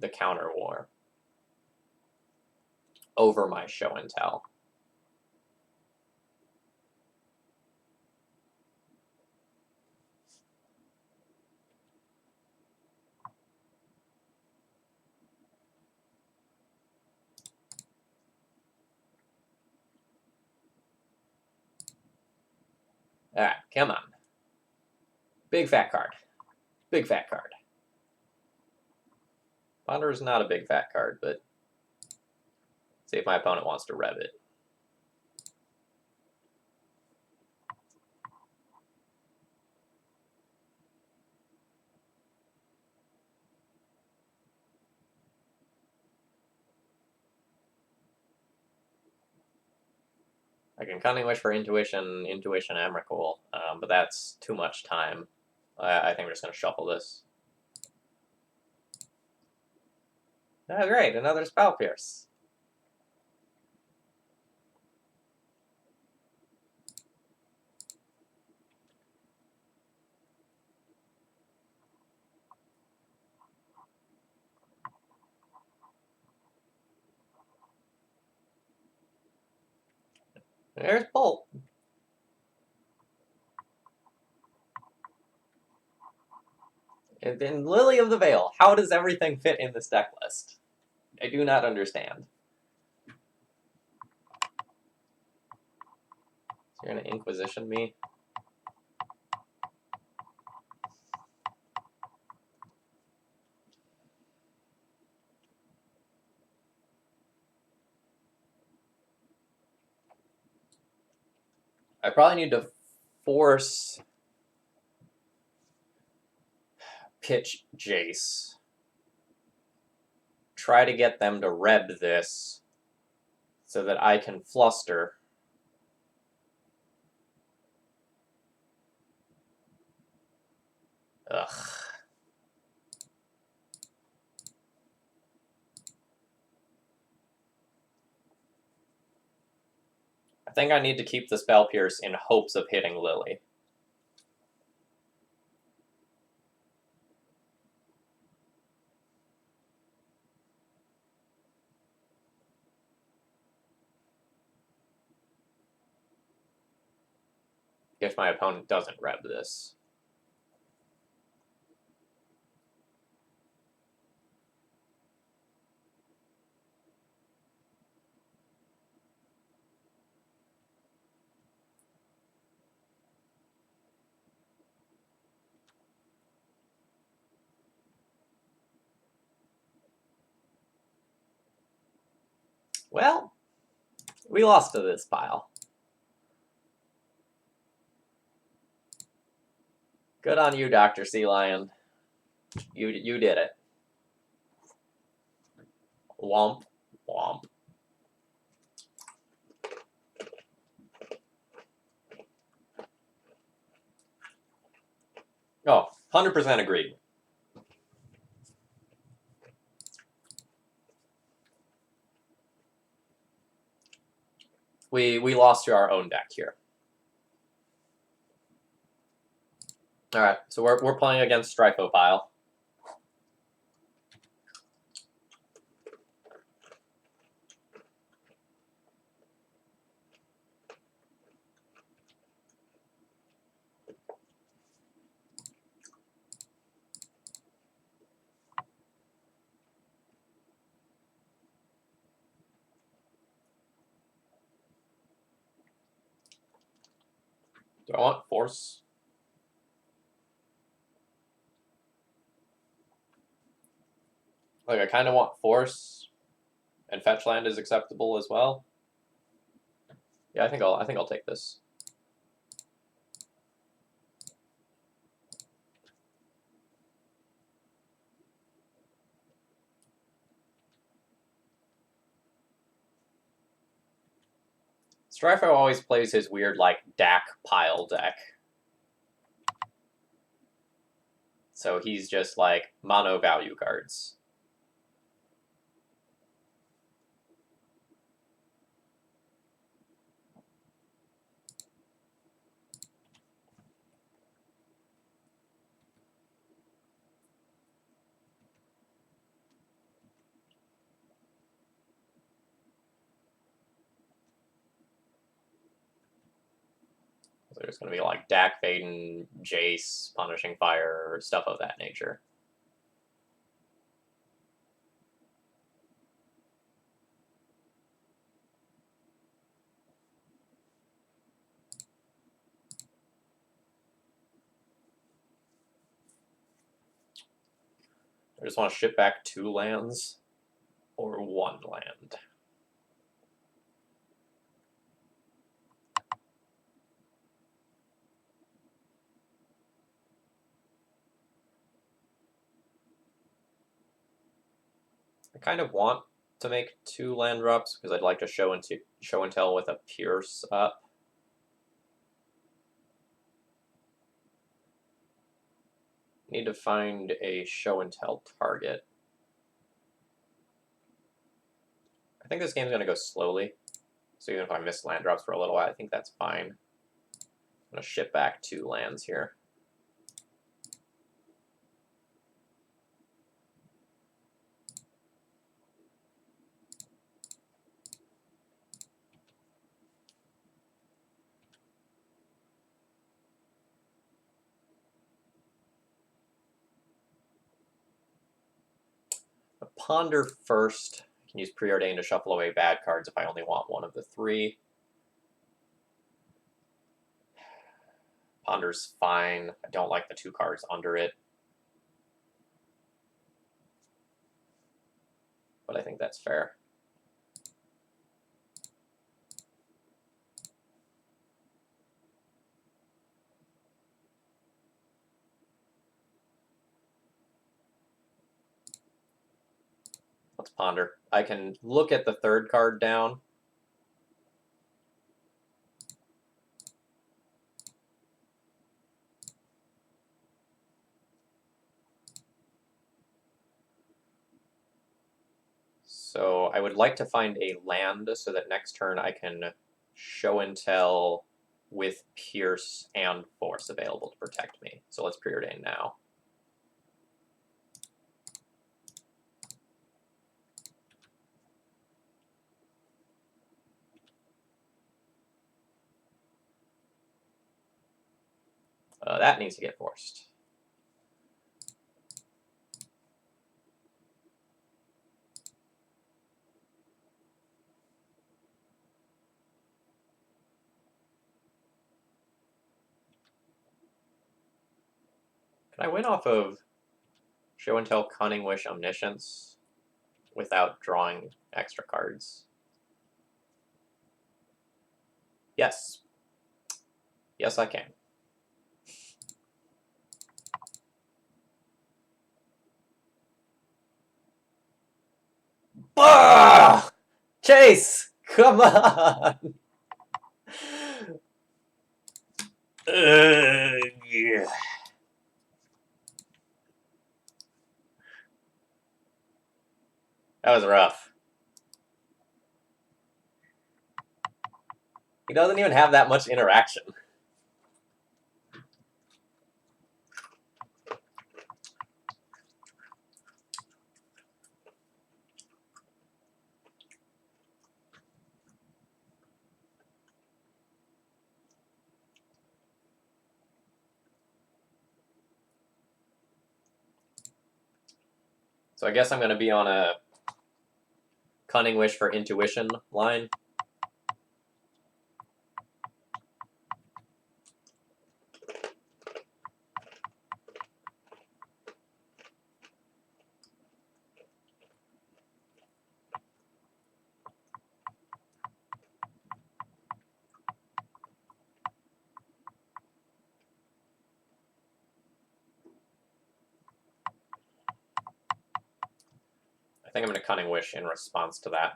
the counter war over my show and tell. Alright, come on. Big fat card. Big fat card. Ponder is not a big fat card, but see if my opponent wants to rev it. I can Cunning Wish for Intuition, Intuition Emrakul, but that's too much time. I think we're just going to shuffle this. Oh, great, another Spell Pierce. There's Bolt. And then Lily of the Veil. How does everything fit in this deck list? I do not understand. So you're going to Inquisition me? I probably need to force pitch Jace. Try to get them to reb this so that I can fluster. Ugh. I think I need to keep the Spell Pierce in hopes of hitting Lily. If my opponent doesn't reb this. Well, we lost to this pile. Good on you, Dr. Sea Lion. You did it. Womp, womp. Oh, 100% agreed. We lost to our own deck here. All right, so we're playing against Stryfophile. Do I want Force? Like, I kind of want Force, and Fetch Land is acceptable as well. Yeah, I think I'll take this. Stryfo always plays his weird, like, DAC pile deck. So he's just, like, mono value cards. So there's going to be, like, DAC Faden, Jace, Punishing Fire, stuff of that nature. I just want to ship back 2 lands or 1 land. I kind of want to make 2 land drops because I'd like to show and tell with a Pierce up. Need to find a show and tell target. I think this game's going to go slowly. So even if I miss land drops for a little while, I think that's fine. I'm going to ship back 2 lands here. Ponder first. I can use Preordain to shuffle away bad cards if I only want 1 of the 3. Ponder's fine. I don't like the 2 cards under it. But I think that's fair. Let's ponder. I can look at the 3rd card down. So I would like to find a land so that next turn I can show and tell with Pierce and Force available to protect me. So let's preordain now. That needs to get forced. Can I win off of Show and Tell, Cunning Wish, Omniscience without drawing extra cards? Yes. Yes, I can. Ah! Chase! Come on! Yeah. That was rough. He doesn't even have that much interaction. So I guess I'm going to be on a Cunning Wish for Intuition line. I think I'm going to Cunning Wish in response to that.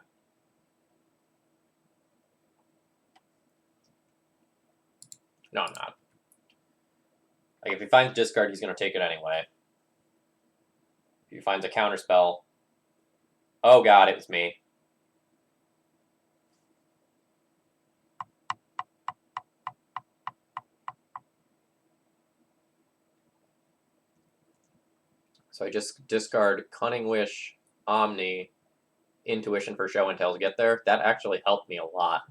No, I'm not. Like, if he finds discard, he's going to take it anyway. If he finds a counterspell... Oh god, it was me. So I just discard Cunning Wish, Omni, Intuition for Show and Tell to get there. That actually helped me a lot.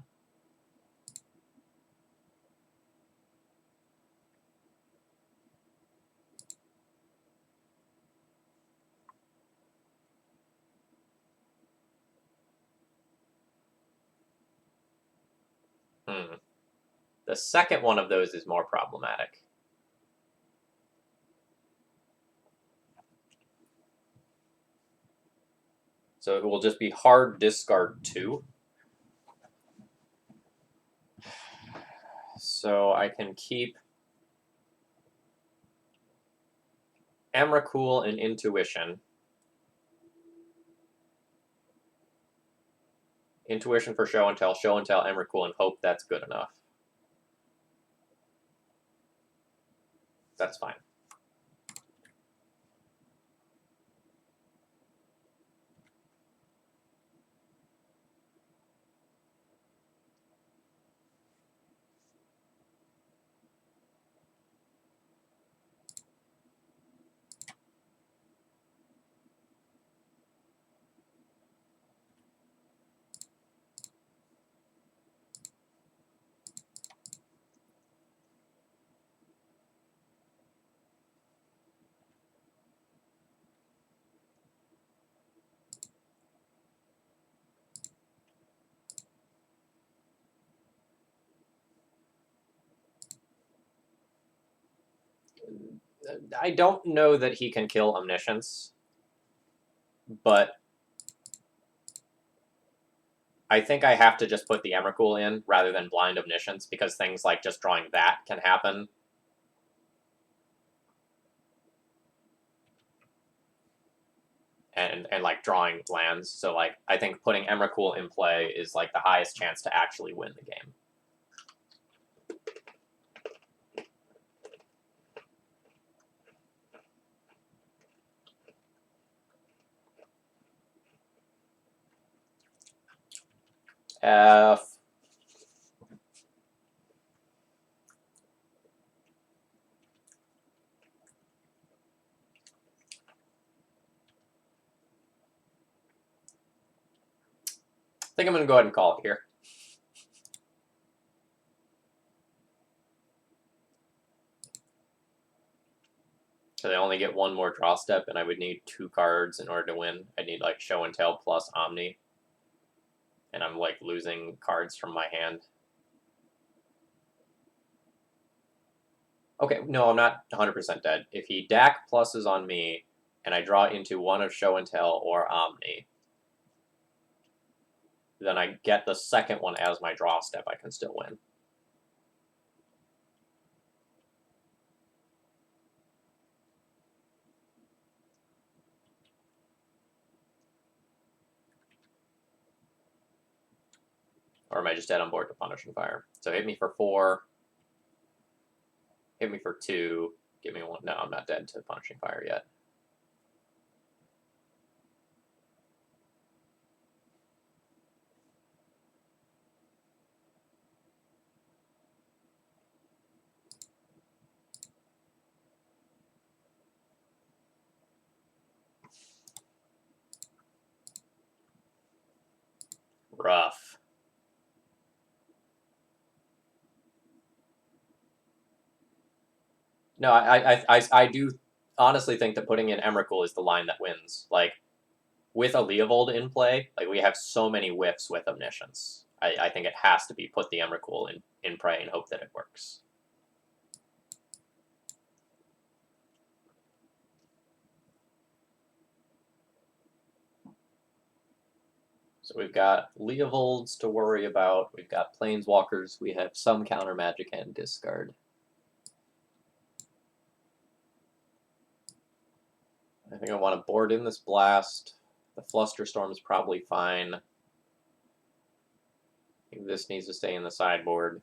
The second one of those is more problematic. So it will just be hard discard 2. So I can keep Emrakul and Intuition. Intuition for Show and Tell, Emrakul, and hope that's good enough. That's fine. I don't know that he can kill Omniscience, but I think I have to just put the Emrakul in rather than Blind Omniscience, because things like just drawing that can happen. And like drawing lands. So like I think putting Emrakul in play is like the highest chance to actually win the game. F. I think I'm going to go ahead and call it here. So they only get one more draw step, and I would need 2 cards in order to win. I'd need like Show and Tell plus Omni. And I'm like losing cards from my hand. Okay, no, I'm not 100% dead. If he DAC pluses on me, and I draw into one of Show and Tell or Omni, then I get the second one as my draw step, I can still win. Or am I just dead on board to Punishing Fire? So hit me for 4. Hit me for 2. Give me 1. No, I'm not dead to Punishing Fire yet. Rough. No, I do honestly think that putting in Emrakul is the line that wins. Like, with a Leovold in play, like, we have so many whiffs with Omniscience. I think it has to be put the Emrakul in play and hope that it works. So we've got Leovolds to worry about. We've got Planeswalkers. We have some counter magic and discard. I think I want to board in this Blast. The Flusterstorm is probably fine. I think this needs to stay in the sideboard.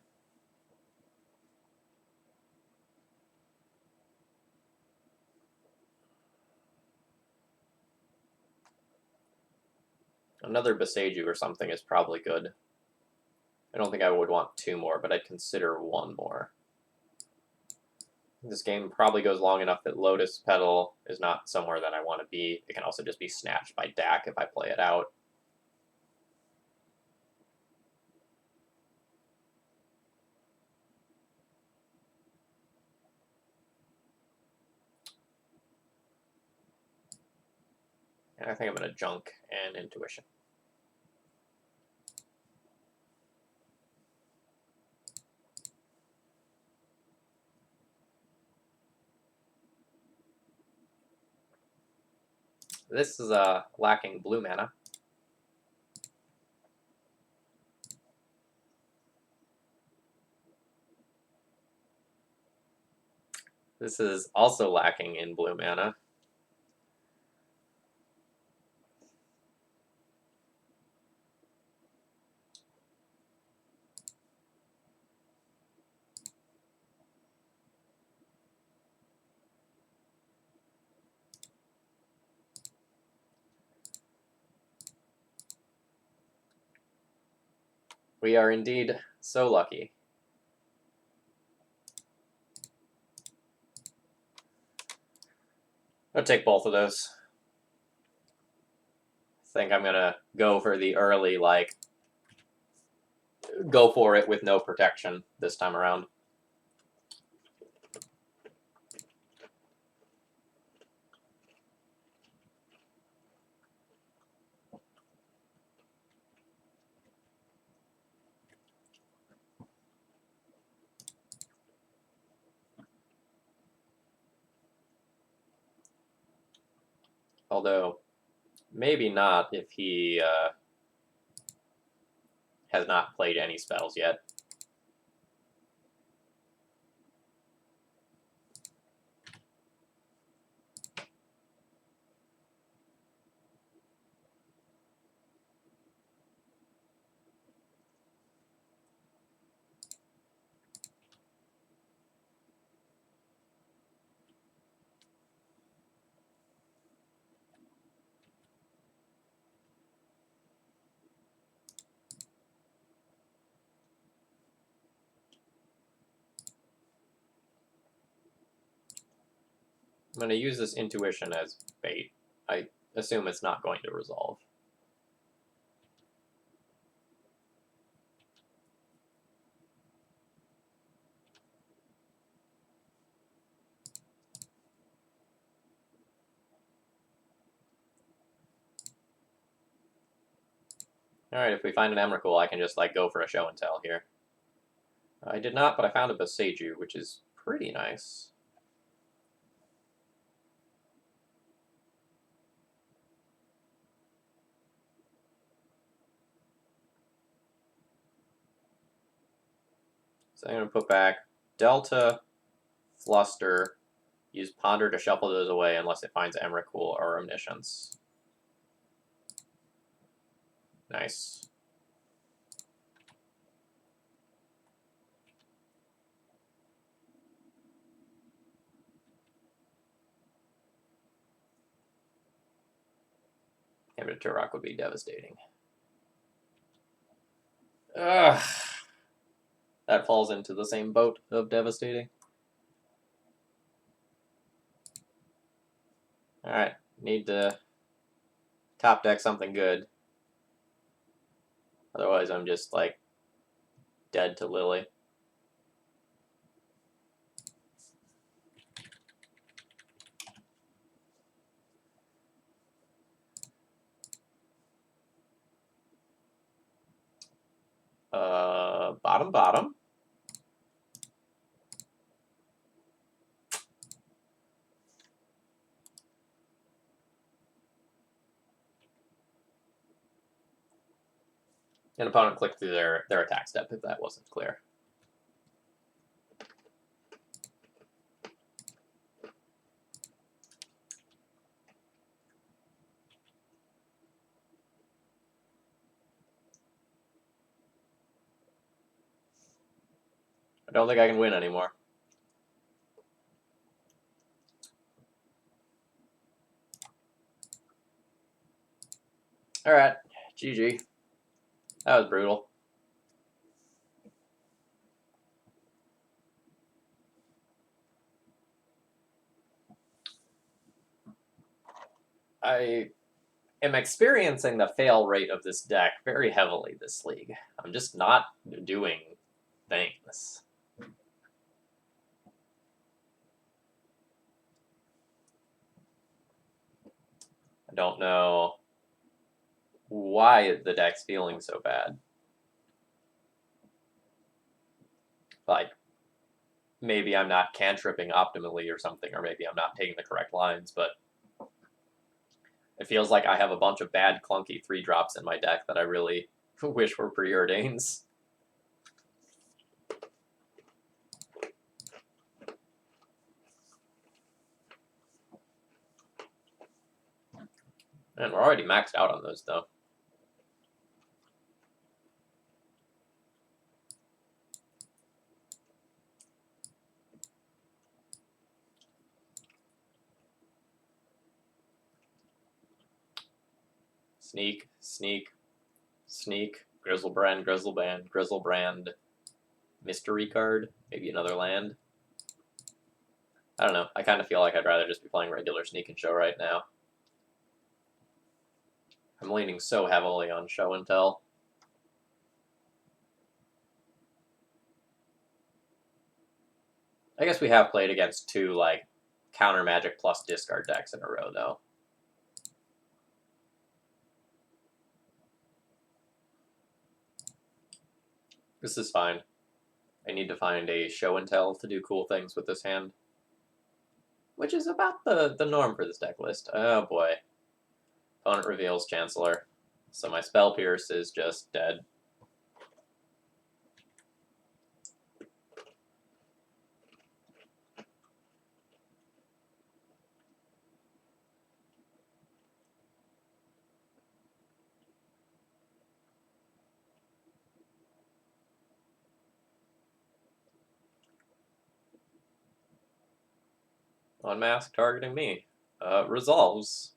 Another Boseiju or something is probably good. I don't think I would want 2 more, but I'd consider 1 more. This game probably goes long enough that Lotus Petal is not somewhere that I want to be. It can also just be snatched by Dak if I play it out. And I think I'm going to junk and Intuition. This is lacking blue mana. This is also lacking in blue mana. We are indeed so lucky. I'll take both of those. I think I'm going to go for the early, like, go for it with no protection this time around. Although, maybe not if he has not played any spells yet. I'm going to use this Intuition as bait. I assume it's not going to resolve. Alright, if we find an Emrakul, I can just, like, go for a show and tell here. I did not, but I found a Boseiju, which is pretty nice. So I'm going to put back Delta, Fluster, use Ponder to shuffle those away unless it finds Emrakul or Omniscience. Nice. Maybe 2-rock would be devastating. Ugh. That falls into the same boat of devastating. Alright, need to top deck something good. Otherwise I'm just, like, dead to Lily. Bottom. An opponent clicked through their attack step if that wasn't clear. I don't think I can win anymore. Alright, GG. That was brutal. I am experiencing the fail rate of this deck very heavily this league. I'm just not doing things. I don't know why the deck's feeling so bad. Like, maybe I'm not cantripping optimally or something, or maybe I'm not taking the correct lines, but it feels like I have a bunch of bad, clunky 3-drops in my deck that I really wish were preordains. And we're already maxed out on those, though. Sneak, sneak, sneak, Grizzlebrand, mystery card, maybe another land. I don't know. I kind of feel like I'd rather just be playing regular Sneak and Show right now. I'm leaning so heavily on Show and Tell. I guess we have played against 2, like, counter magic plus discard decks in a row, though. This is fine. I need to find a Show and Tell to do cool things with this hand. Which is about the norm for this deck list. Oh boy. Opponent reveals Chancellor. So my Spell Pierce is just dead. Unmask targeting me. Resolves.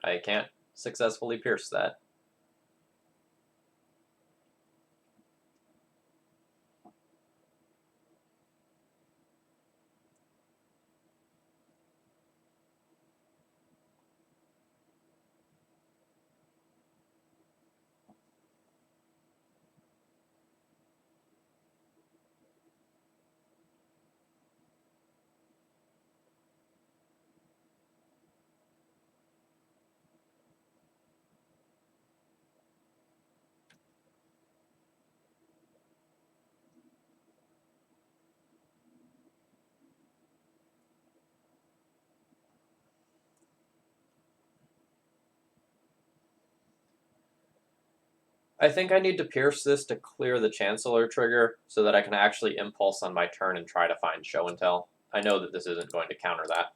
I can't successfully pierce that. I think I need to pierce this to clear the Chancellor trigger so that I can actually impulse on my turn and try to find Show and Tell. I know that this isn't going to counter that.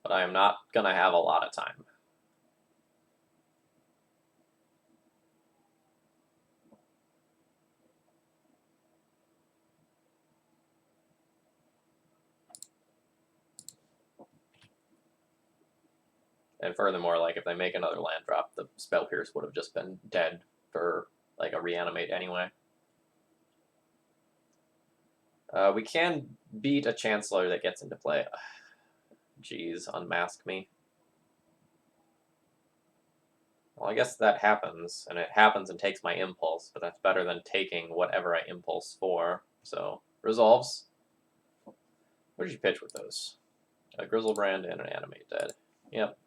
But I am not going to have a lot of time. And furthermore, like if they make another land drop, the Spell Pierce would have just been dead for like a reanimate anyway. We can beat a Chancellor that gets into play. Jeez, unmask me. Well, I guess that happens, and it happens and takes my impulse, but that's better than taking whatever I impulse for. So, resolves. What did you pitch with those? A Grizzlebrand and an Animate Dead. Yep.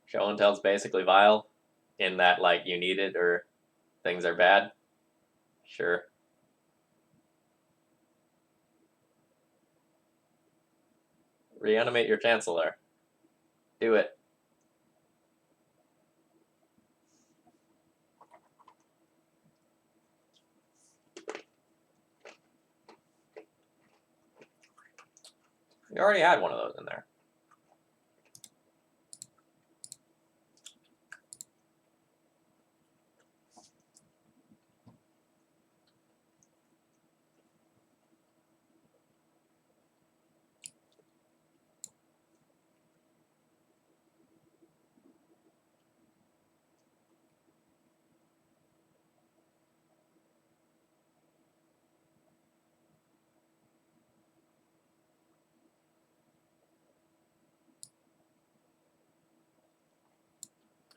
Show and Tell's basically vile, in that, like, you need it or things are bad. Sure. Reanimate your Chancellor. Do it. You already had one of those in there.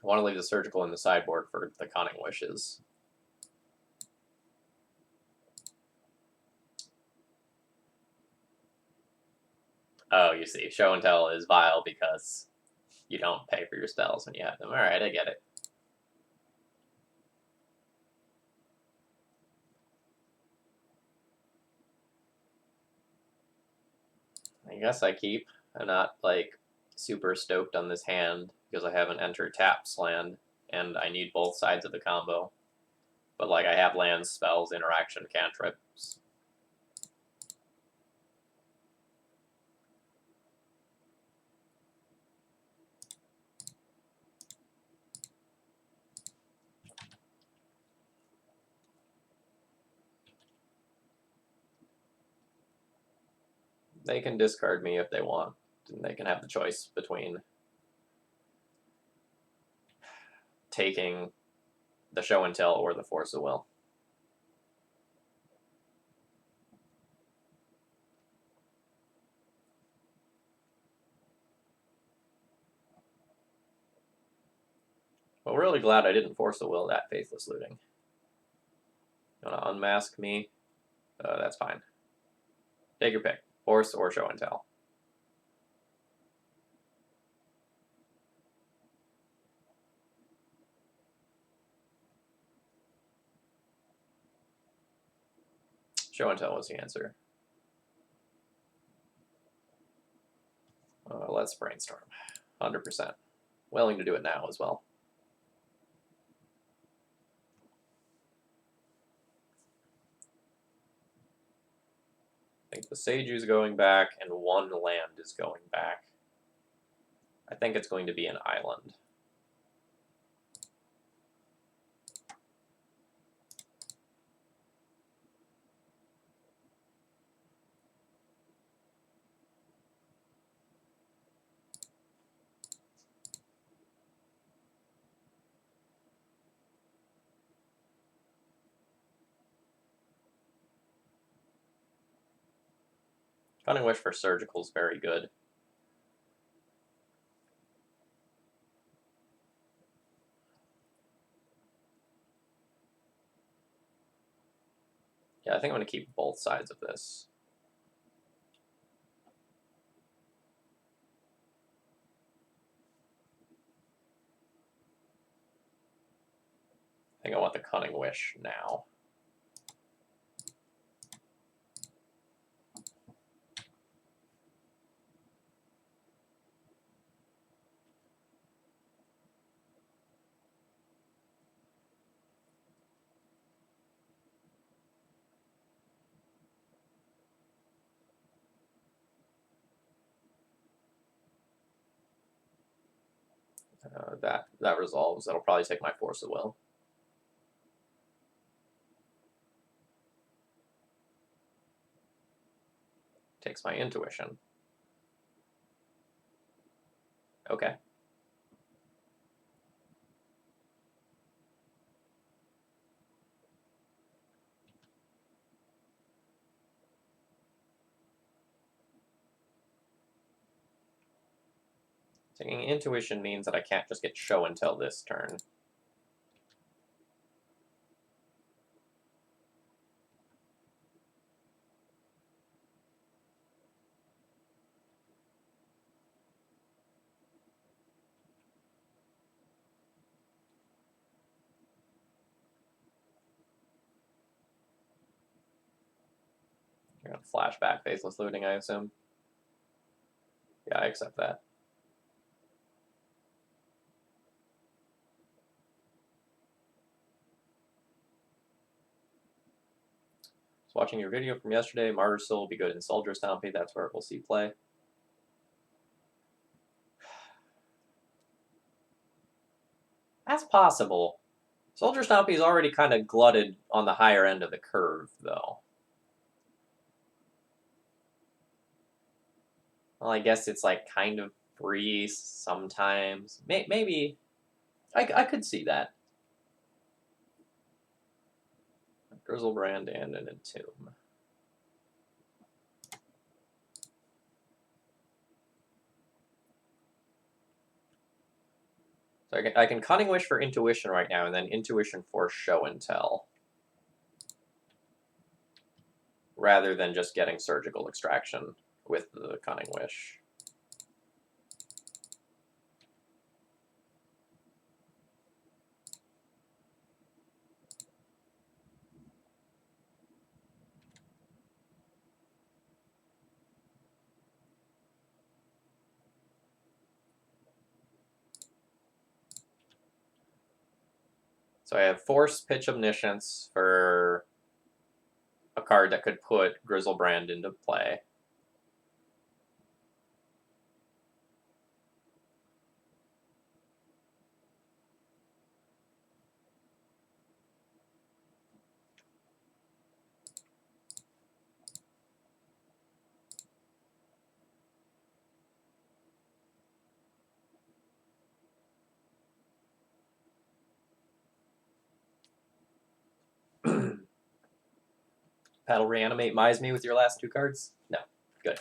I want to leave the Surgical in the sideboard for the Cunning Wishes. Oh, you see. Show and Tell is vile because you don't pay for your spells when you have them. Alright, I get it. I guess I keep. I'm not, like, super stoked on this hand because I haven't entered Tap's land, and I need both sides of the combo. But, like, I have lands, spells, interaction, cantrips. They can discard me if they want, and they can have the choice between taking the Show and Tell or the Force of Will. Well, really glad I didn't Force of Will that Faithless Looting. You want to unmask me? That's fine. Take your pick. Force or Show and Tell. Show and Tell was the answer. Let's brainstorm. 100%. Willing to do it now as well. I think the Sage is going back, and one land is going back. I think it's going to be an island. Cunning Wish for Surgical is very good. Yeah, I think I'm going to keep both sides of this. I think I want the Cunning Wish now. That resolves. That'll probably take my Force of Will. Takes my intuition. Okay. Taking intuition means that I can't just get show and tell this turn. You're gonna flashback faceless looting, I assume. Yeah, I accept that. Was watching your video from yesterday. Martyr Soul will be good in Soldier Stompy. That's where we'll see play. That's possible. Soldier Stompy is already kind of glutted on the higher end of the curve, though. Well, I guess it's like kind of free sometimes. Maybe I could see that. Grizzlebrand and an Entomb. So I can Cunning Wish for Intuition right now, and then Intuition for Show and Tell. Rather than just getting Surgical Extraction with the Cunning Wish. So I have Force, Pitch Omniscience for a card that could put Grizzlebrand into play. Paddle Reanimate Mise me with your last two cards? No. Good.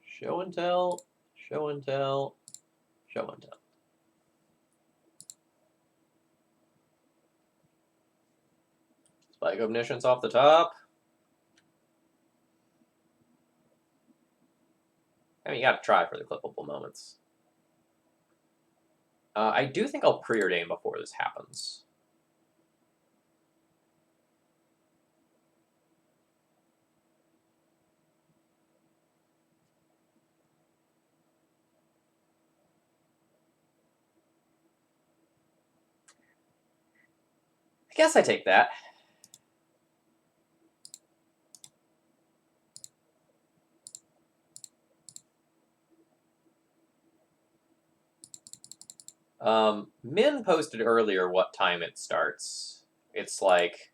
Show and Tell, Show and Tell, Show and Tell. Spike Omniscience off the top. I mean, you gotta try for the clippable moments. I do think I'll preordain before this happens. I guess I take that. Min posted earlier what time it starts. It's like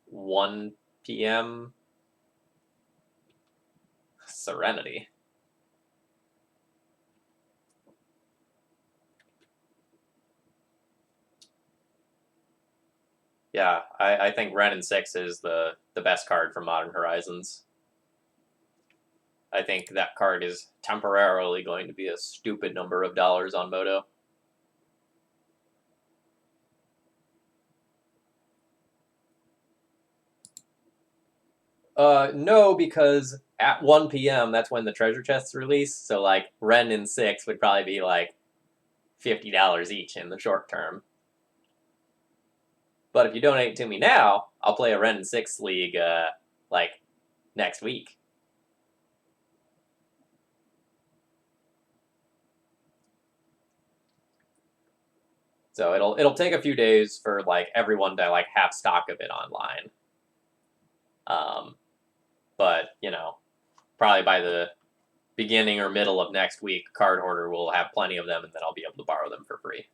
1 p.m. Serenity. Yeah, I think Ren and 6 is the best card from Modern Horizons. I think that card is temporarily going to be a stupid number of dollars on Moto. No, because at 1 p.m. that's when the treasure chests release. So like Ren and 6 would probably be like $50 each in the short term. But if you donate to me now, I'll play a Ren and 6 league like next week. So it'll take a few days for like everyone to like have stock of it online. But, you know, probably by the beginning or middle of next week, Card Hoarder will have plenty of them, and then I'll be able to borrow them for free.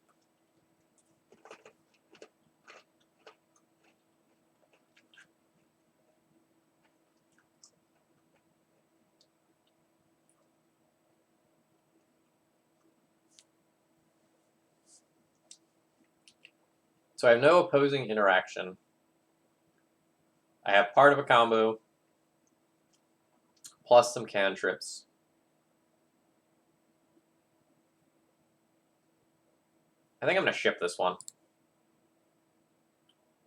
So I have no opposing interaction. I have part of a combo, plus some cantrips. I think I'm going to ship this one.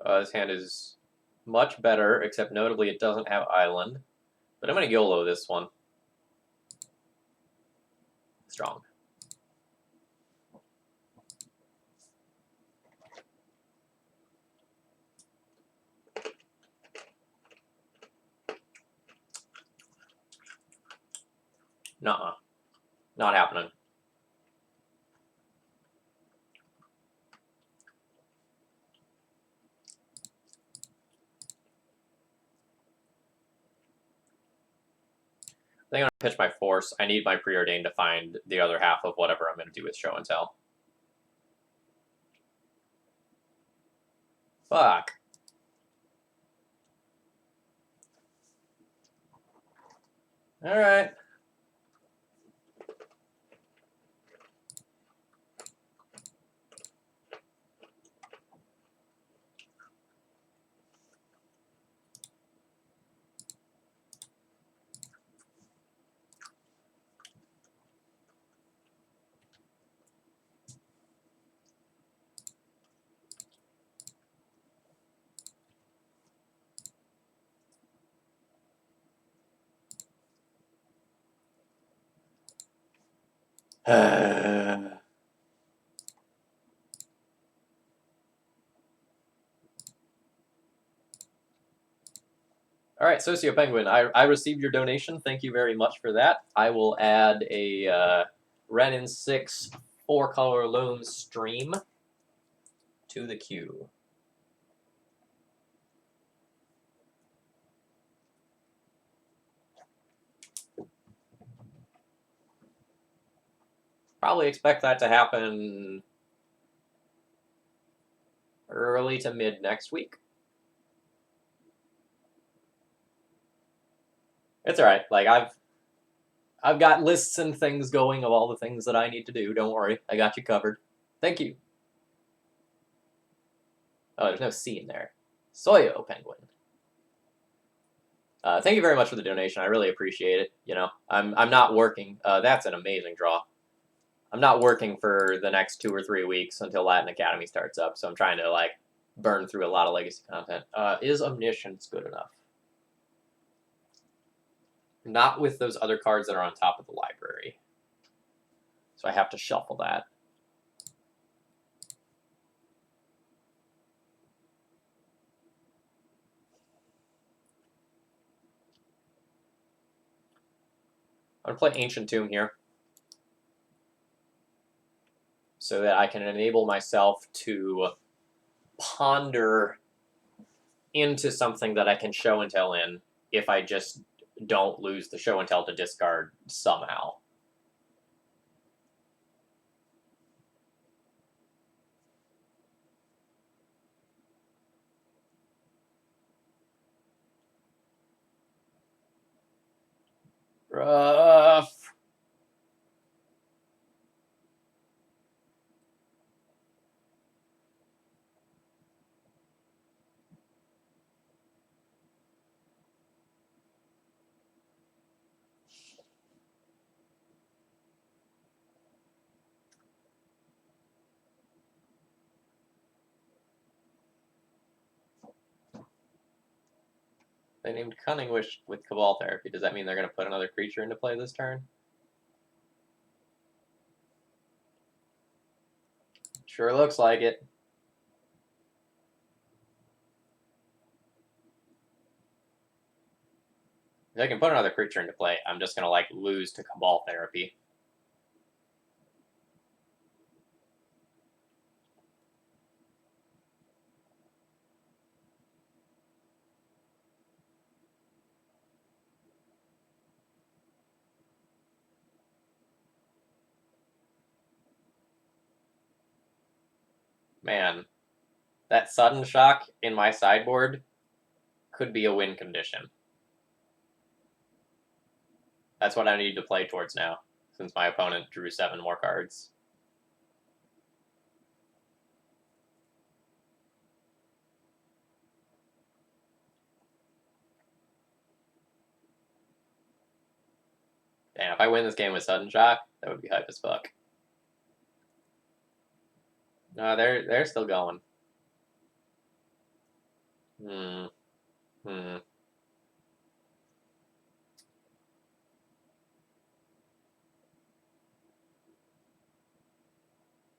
This hand is much better, except notably it doesn't have island. But I'm going to YOLO this one. Strong. Nuh-uh. Not happening. I think I'm going to pitch my Force. I need my Preordained to find the other half of whatever I'm going to do with Show and Tell. Fuck. Alright. All right, Socio Penguin, I received your donation. Thank you very much for that. I will add a Renin 6 4-color loam stream to the queue. Probably expect that to happen early to mid next week. It's all right. Like I've got lists and things going of all the things that I need to do. Don't worry, I got you covered. Thank you. Oh, there's no C in there. Soyo Penguin. Thank you very much for the donation. I really appreciate it. You know, I'm not working. That's an amazing draw. I'm not working for the next 2 or 3 weeks until Latin Academy starts up, so I'm trying to like burn through a lot of legacy content. Is Omniscience good enough? Not with those other cards that are on top of the library. So I have to shuffle that. I'm going to play Ancient Tomb here so that I can enable myself to ponder into something that I can show and tell in if I just don't lose the show and tell to discard somehow. Rough. They named Cunning Wish with Cabal Therapy. Does that mean they're going to put another creature into play this turn? Sure looks like it. If I can put another creature into play, I'm just going to like lose to Cabal Therapy. Man, that sudden shock in my sideboard could be a win condition. That's what I need to play towards now, since my opponent drew 7 more cards. Damn, if I win this game with sudden shock, that would be hype as fuck. No, they're still going. Hmm.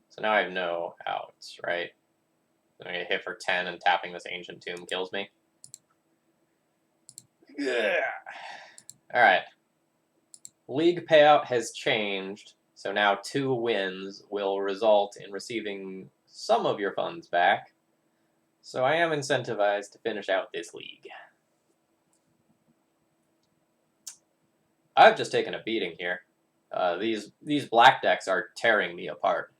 So now I have no outs, right? I'm gonna hit for 10 and tapping this Ancient Tomb kills me. Yeah. Alright. League payout has changed, so now 2 wins will result in receiving some of your funds back. So I am incentivized to finish out this league. I've just taken a beating here. These black decks are tearing me apart.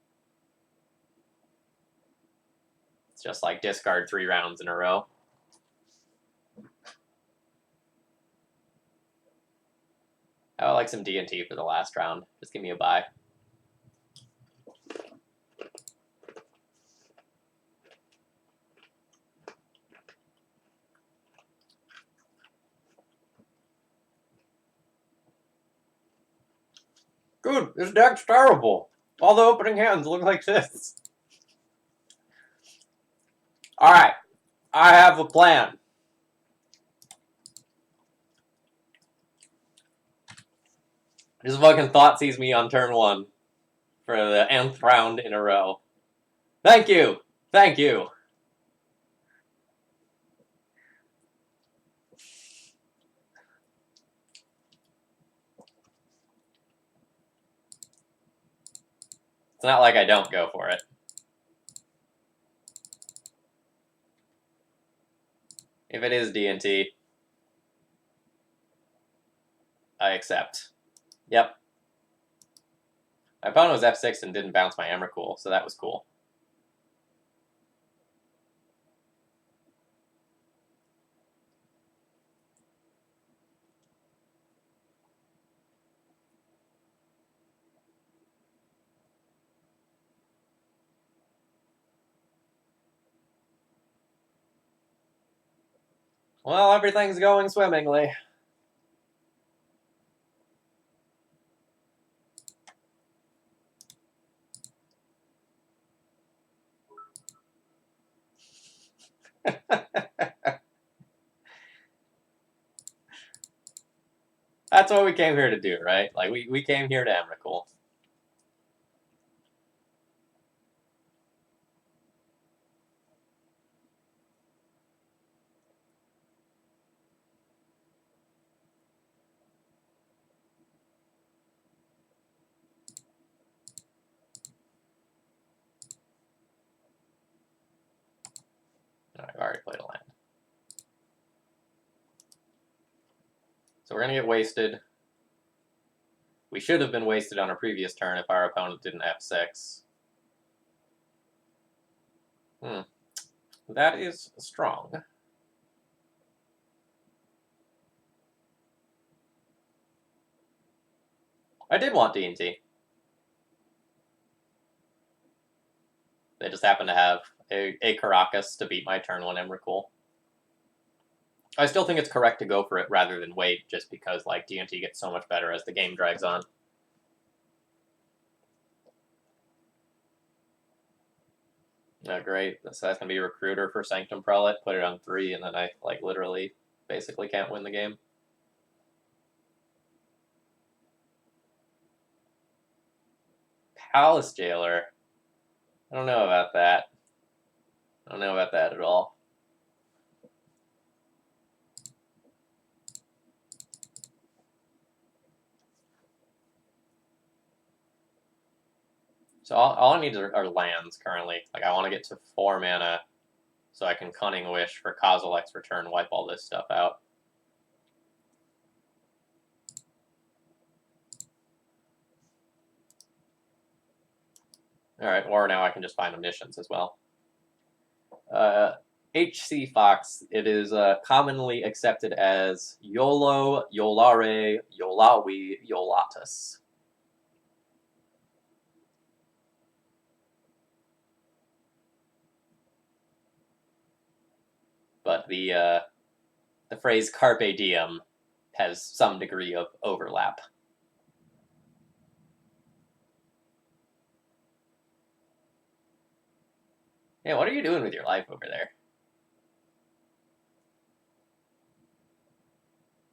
It's just like discard 3 rounds in a row. I would like some D&T for the last round. Just give me a bye. Dude, this deck's terrible. All the opening hands look like this. Alright, I have a plan. This fucking Thoughtseize me on turn 1 for the nth round in a row. Thank you! Thank you! It's not like I don't go for it. If it is D&T, I accept. Yep. My opponent was F6 and didn't bounce my Emrakul, so that was cool. Well, everything's going swimmingly. That's what we came here to do, right? Like, we came here to Emrakul. I've already played a land. So we're going to get wasted. We should have been wasted on a previous turn if our opponent didn't F6. That is strong. I did want D&T. They just happen to have a Caracas to beat my turn 1 Emrakul. I still think it's correct to go for it rather than wait, just because like D&T gets so much better as the game drags on. Oh, great. So that's going to be a Recruiter for Sanctum Prelate, put it on 3, and then I like literally basically can't win the game. Palace Jailer. I don't know about that. I don't know about that at all. So all I need are lands currently. Like, I want to get to 4 mana so I can Cunning Wish for Kozilek's Return, wipe all this stuff out. Alright, or now I can just find Omniscience as well. HC Fox, it is commonly accepted as YOLO, YOLARE, YOLAWI, YOLATUS. But the phrase carpe diem has some degree of overlap. Yeah, what are you doing with your life over there?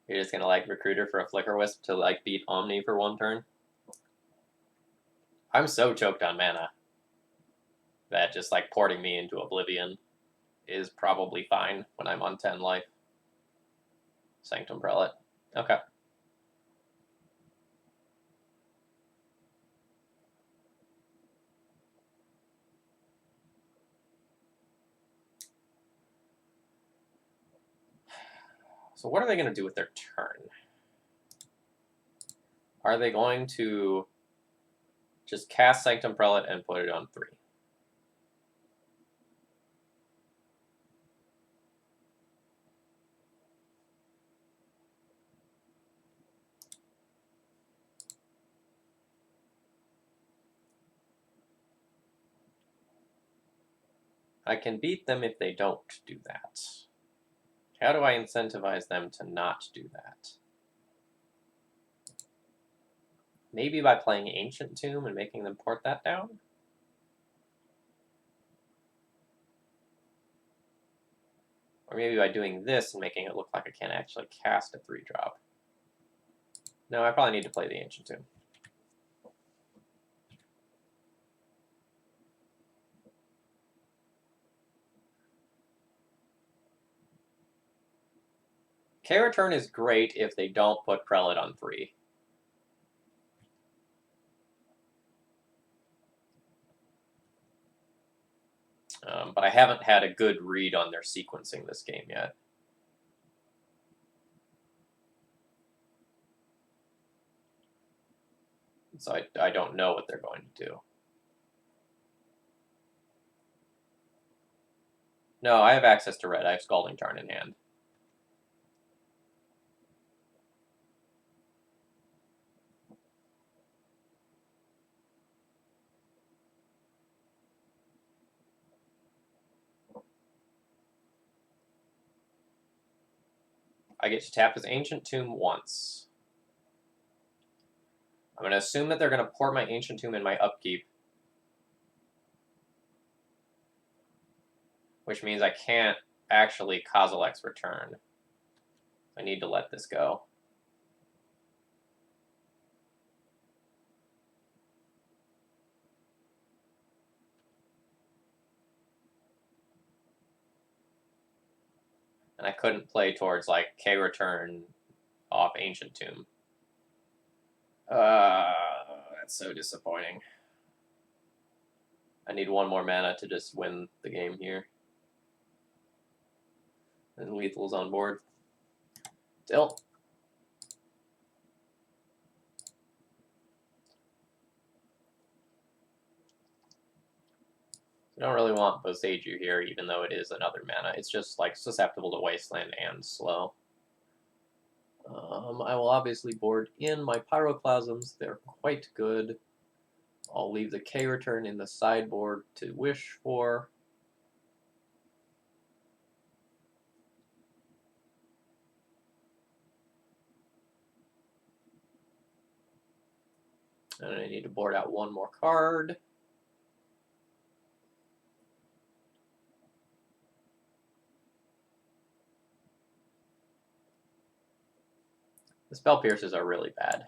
You're just gonna like recruit her for a Flicker Wisp to like beat Omni for one turn? I'm so choked on mana that just like porting me into Oblivion is probably fine when I'm on 10 life. Sanctum Prelate. Okay. So what are they going to do with their turn? Are they going to just cast Sanctum Prelate and put it on 3? I can beat them if they don't do that. How do I incentivize them to not do that? Maybe by playing Ancient Tomb and making them port that down? Or maybe by doing this and making it look like I can't actually cast a 3-drop. No, I probably need to play the Ancient Tomb. K-Return is great if they don't put Prelate on 3. But I haven't had a good read on their sequencing this game yet. So I don't know what they're going to do. No, I have access to red. I have Scalding Tarn in hand. I get to tap his Ancient Tomb once. I'm going to assume that they're going to port my Ancient Tomb in my upkeep. Which means I can't actually Kozilek's Return. I need to let this go. And I couldn't play towards, like, K-Return off Ancient Tomb. That's so disappointing. I need one more mana to just win the game here. And Lethal's on board. Still. I don't really want Boseiju here, even though it is another mana. It's just like susceptible to Wasteland and slow. I will obviously board in my Pyroclasms. They're quite good. I'll leave the K-Return in the sideboard to wish for. And I need to board out one more card. The Spell Pierces are really bad.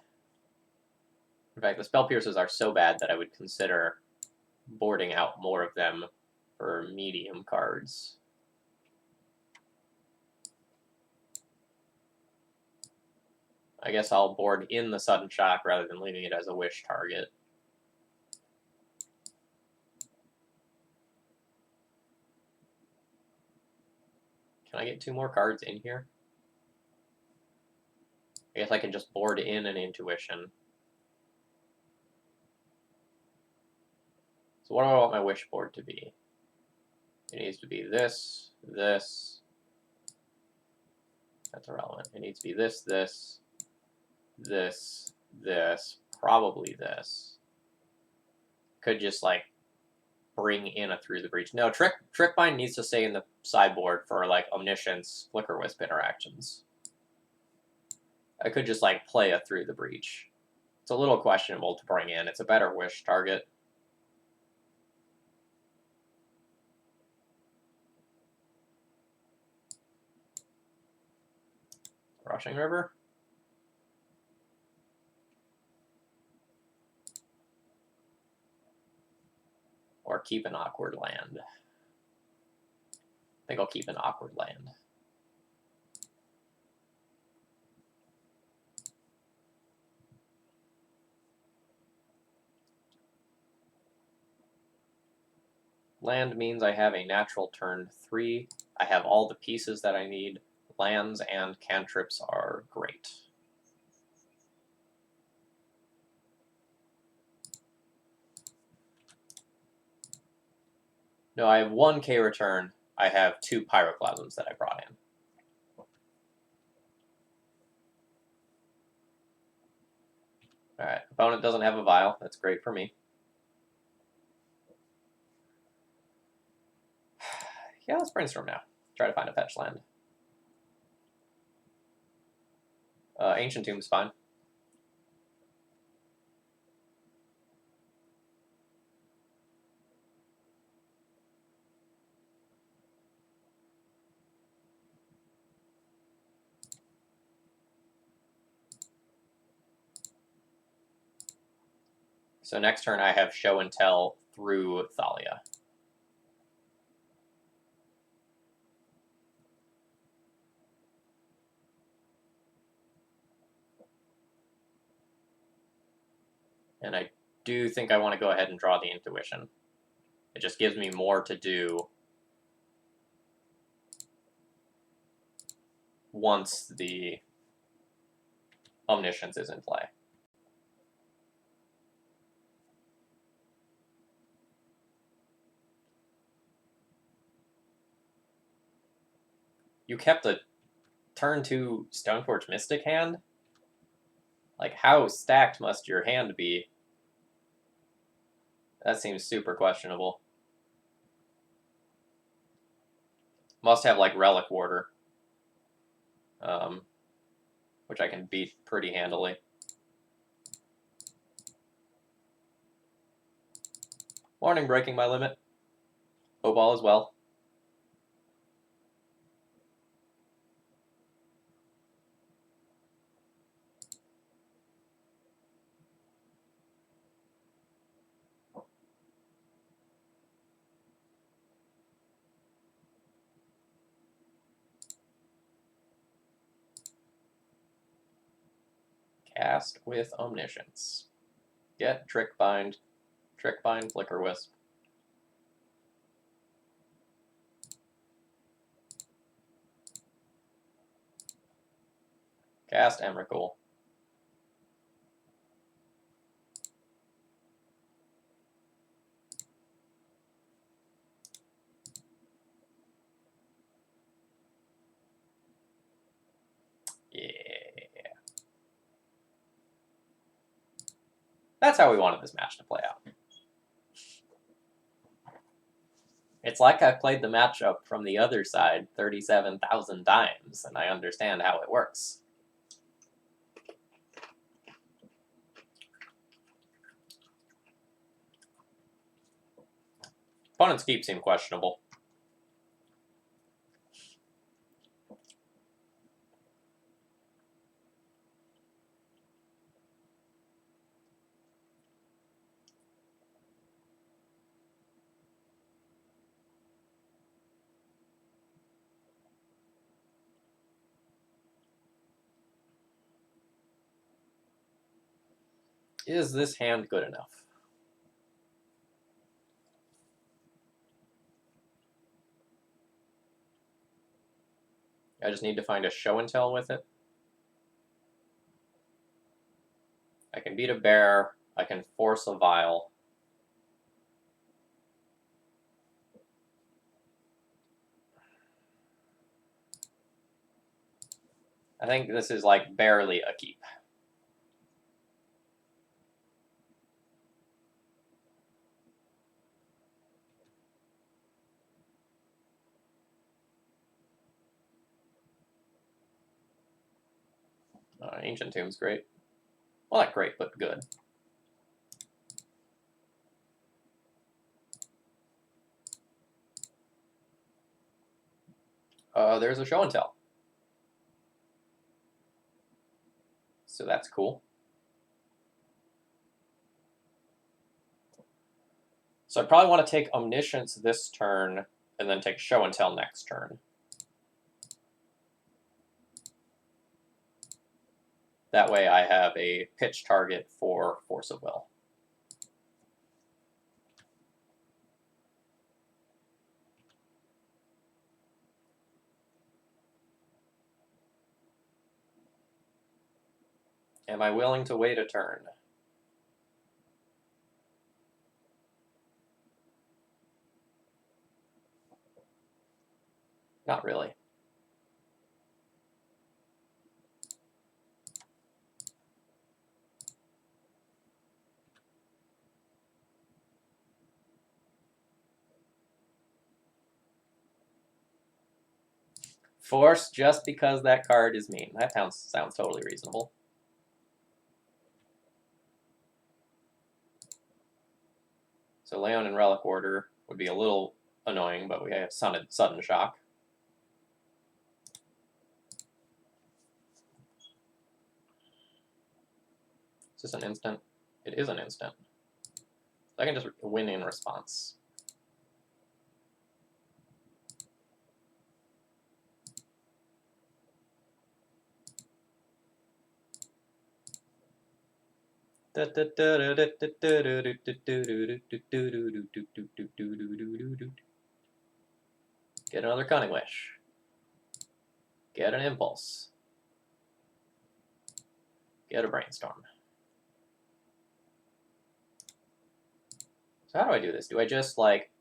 In fact, the Spell Pierces are so bad that I would consider boarding out more of them for medium cards. I guess I'll board in the Sudden Shock rather than leaving it as a wish target. Can I get 2 more cards in here? I guess I can just board in an Intuition. So what do I want my wish board to be? It needs to be this, this. That's irrelevant. It needs to be this, this, this, this, probably this. Could just like bring in a through the breach. No, Trickbind needs to stay in the sideboard for like Omniscience, Flicker Wisp interactions. I could just like play a through the breach. It's a little questionable to bring in. It's a better wish target. Rushing River. Or keep an awkward land. I think I'll keep an awkward land. Land means I have a natural turn 3. I have all the pieces that I need. Lands and cantrips are great. No, I have 1k return. I have 2 Pyroclasms that I brought in. Alright, opponent doesn't have a Vial. That's great for me. Yeah, let's brainstorm now. Try to find a fetch land. Ancient Tomb's fine. So next turn I have Show and Tell through Thalia. And I do think I want to go ahead and draw the Intuition. It just gives me more to do once the Omniscience is in play. You kept a turn 2 Stoneforge Mystic hand? Like, how stacked must your hand be? That seems super questionable. Must have, like, Relic Warder. Which I can beat pretty handily. Morning, breaking my limit. Ball as well. Cast with Omniscience. Get Trickbind, Flicker Wisp. Cast Emrakul. Yeah. That's how we wanted this match to play out. It's like I've played the matchup from the other side 37,000 times, and I understand how it works. Opponent's keep seem questionable. Is this hand good enough? I just need to find a Show and Tell with it. I can beat a bear. I can force a Vial. I think this is like barely a keep. Ancient Tomb's great. Well, not great, but good. There's a show and tell. So that's cool. So I'd probably want to take Omniscience this turn, and then take show and tell next turn. That way I have a pitch target for Force of Will. Am I willing to wait a turn? Not really. Force just because that card is mean. That sounds totally reasonable. So Leon in Relic Order would be a little annoying, but we have sudden shock. Is this an instant? It is an instant. I can just win in response. Get another Cunning Wish. Get an Impulse. Get a Brainstorm. So how do I do this? Do I just, like...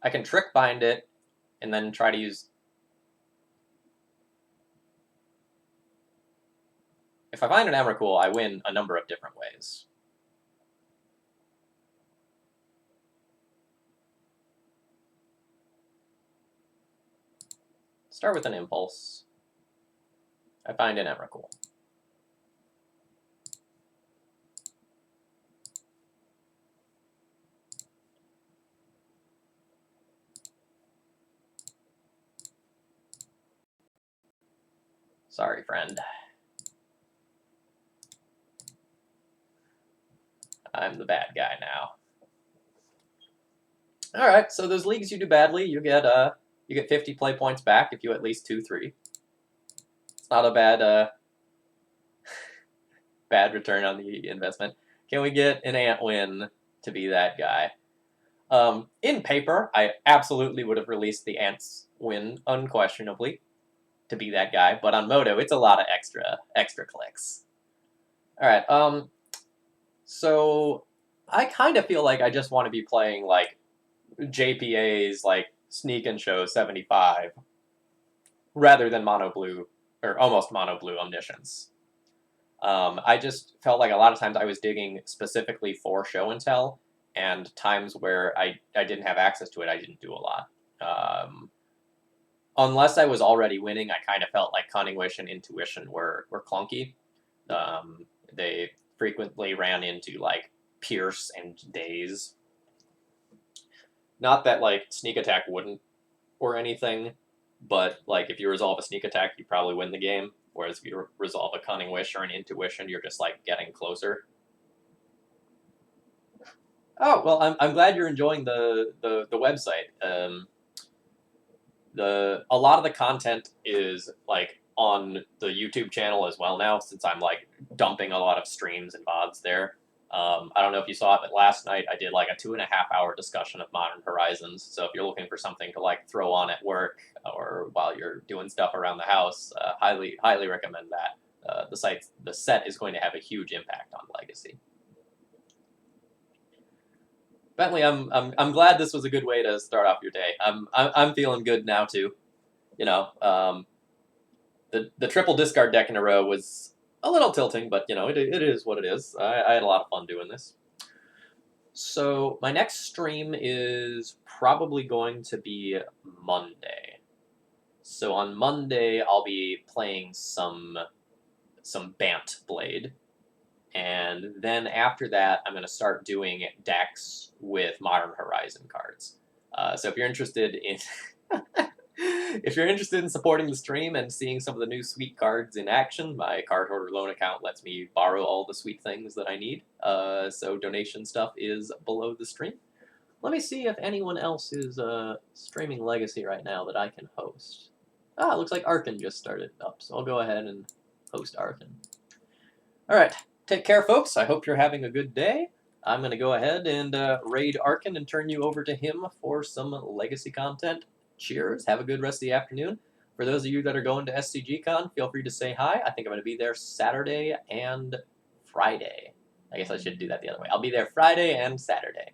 I can Trick Bind it, and then try to use... If I find an Emrakul, I win a number of different ways. Start with an Impulse. I find an Emrakul. Sorry, friend. I'm the bad guy now. All right, so those leagues you do badly, you get 50 play points back if you at least 2-3. It's not a bad bad return on the investment. Can we get an Ant win to be that guy? In paper, I absolutely would have released the Ants win unquestionably to be that guy, but on Moto, it's a lot of extra clicks. All right, so I kind of feel like I just want to be playing like JPA's like Sneak and Show 75 rather than mono blue or almost mono blue Omniscience. I just felt like a lot of times I was digging specifically for show and tell, and times where I didn't have access to it, I didn't do a lot. Unless I was already winning, I kind of felt like Cunning Wish and Intuition were clunky. They frequently ran into like Pierce and Daze. Not that like Sneak Attack wouldn't or anything, but like if you resolve a Sneak Attack, you probably win the game. Whereas if you resolve a Cunning Wish or an Intuition, you're just like getting closer. Oh well, I'm glad you're enjoying the website. A lot of the content is like on the YouTube channel as well now, since I'm like dumping a lot of streams and VODs there. I don't know if you saw it, but last night I did like a 2.5-hour discussion of Modern Horizons. So if you're looking for something to like throw on at work or while you're doing stuff around the house, highly recommend that. The set is going to have a huge impact on Legacy. Bentley, I'm glad this was a good way to start off your day. I'm feeling good now too. You know, the triple discard deck in a row was a little tilting, but you know, it is what it is. I had a lot of fun doing this. So my next stream is probably going to be Monday. So on Monday I'll be playing some Bant Blade, and then after that I'm going to start doing decks with Modern Horizon cards. So if you're interested in if you're interested in supporting the stream and seeing some of the new sweet cards in action, my card hoarder loan account lets me borrow all the sweet things that I need. So donation stuff is below the stream. Let me see if anyone else is streaming Legacy right now that I can host. Ah, it looks like Arkin just started up, so I'll go ahead and host Arkin. All right, take care, folks. I hope you're having a good day. I'm going to go ahead and raid Arkin and turn you over to him for some Legacy content. Cheers. Have a good rest of the afternoon. For those of you that are going to SCGCon, feel free to say hi. I think I'm going to be there Saturday and Friday. I guess I should do that the other way. I'll be there Friday and Saturday.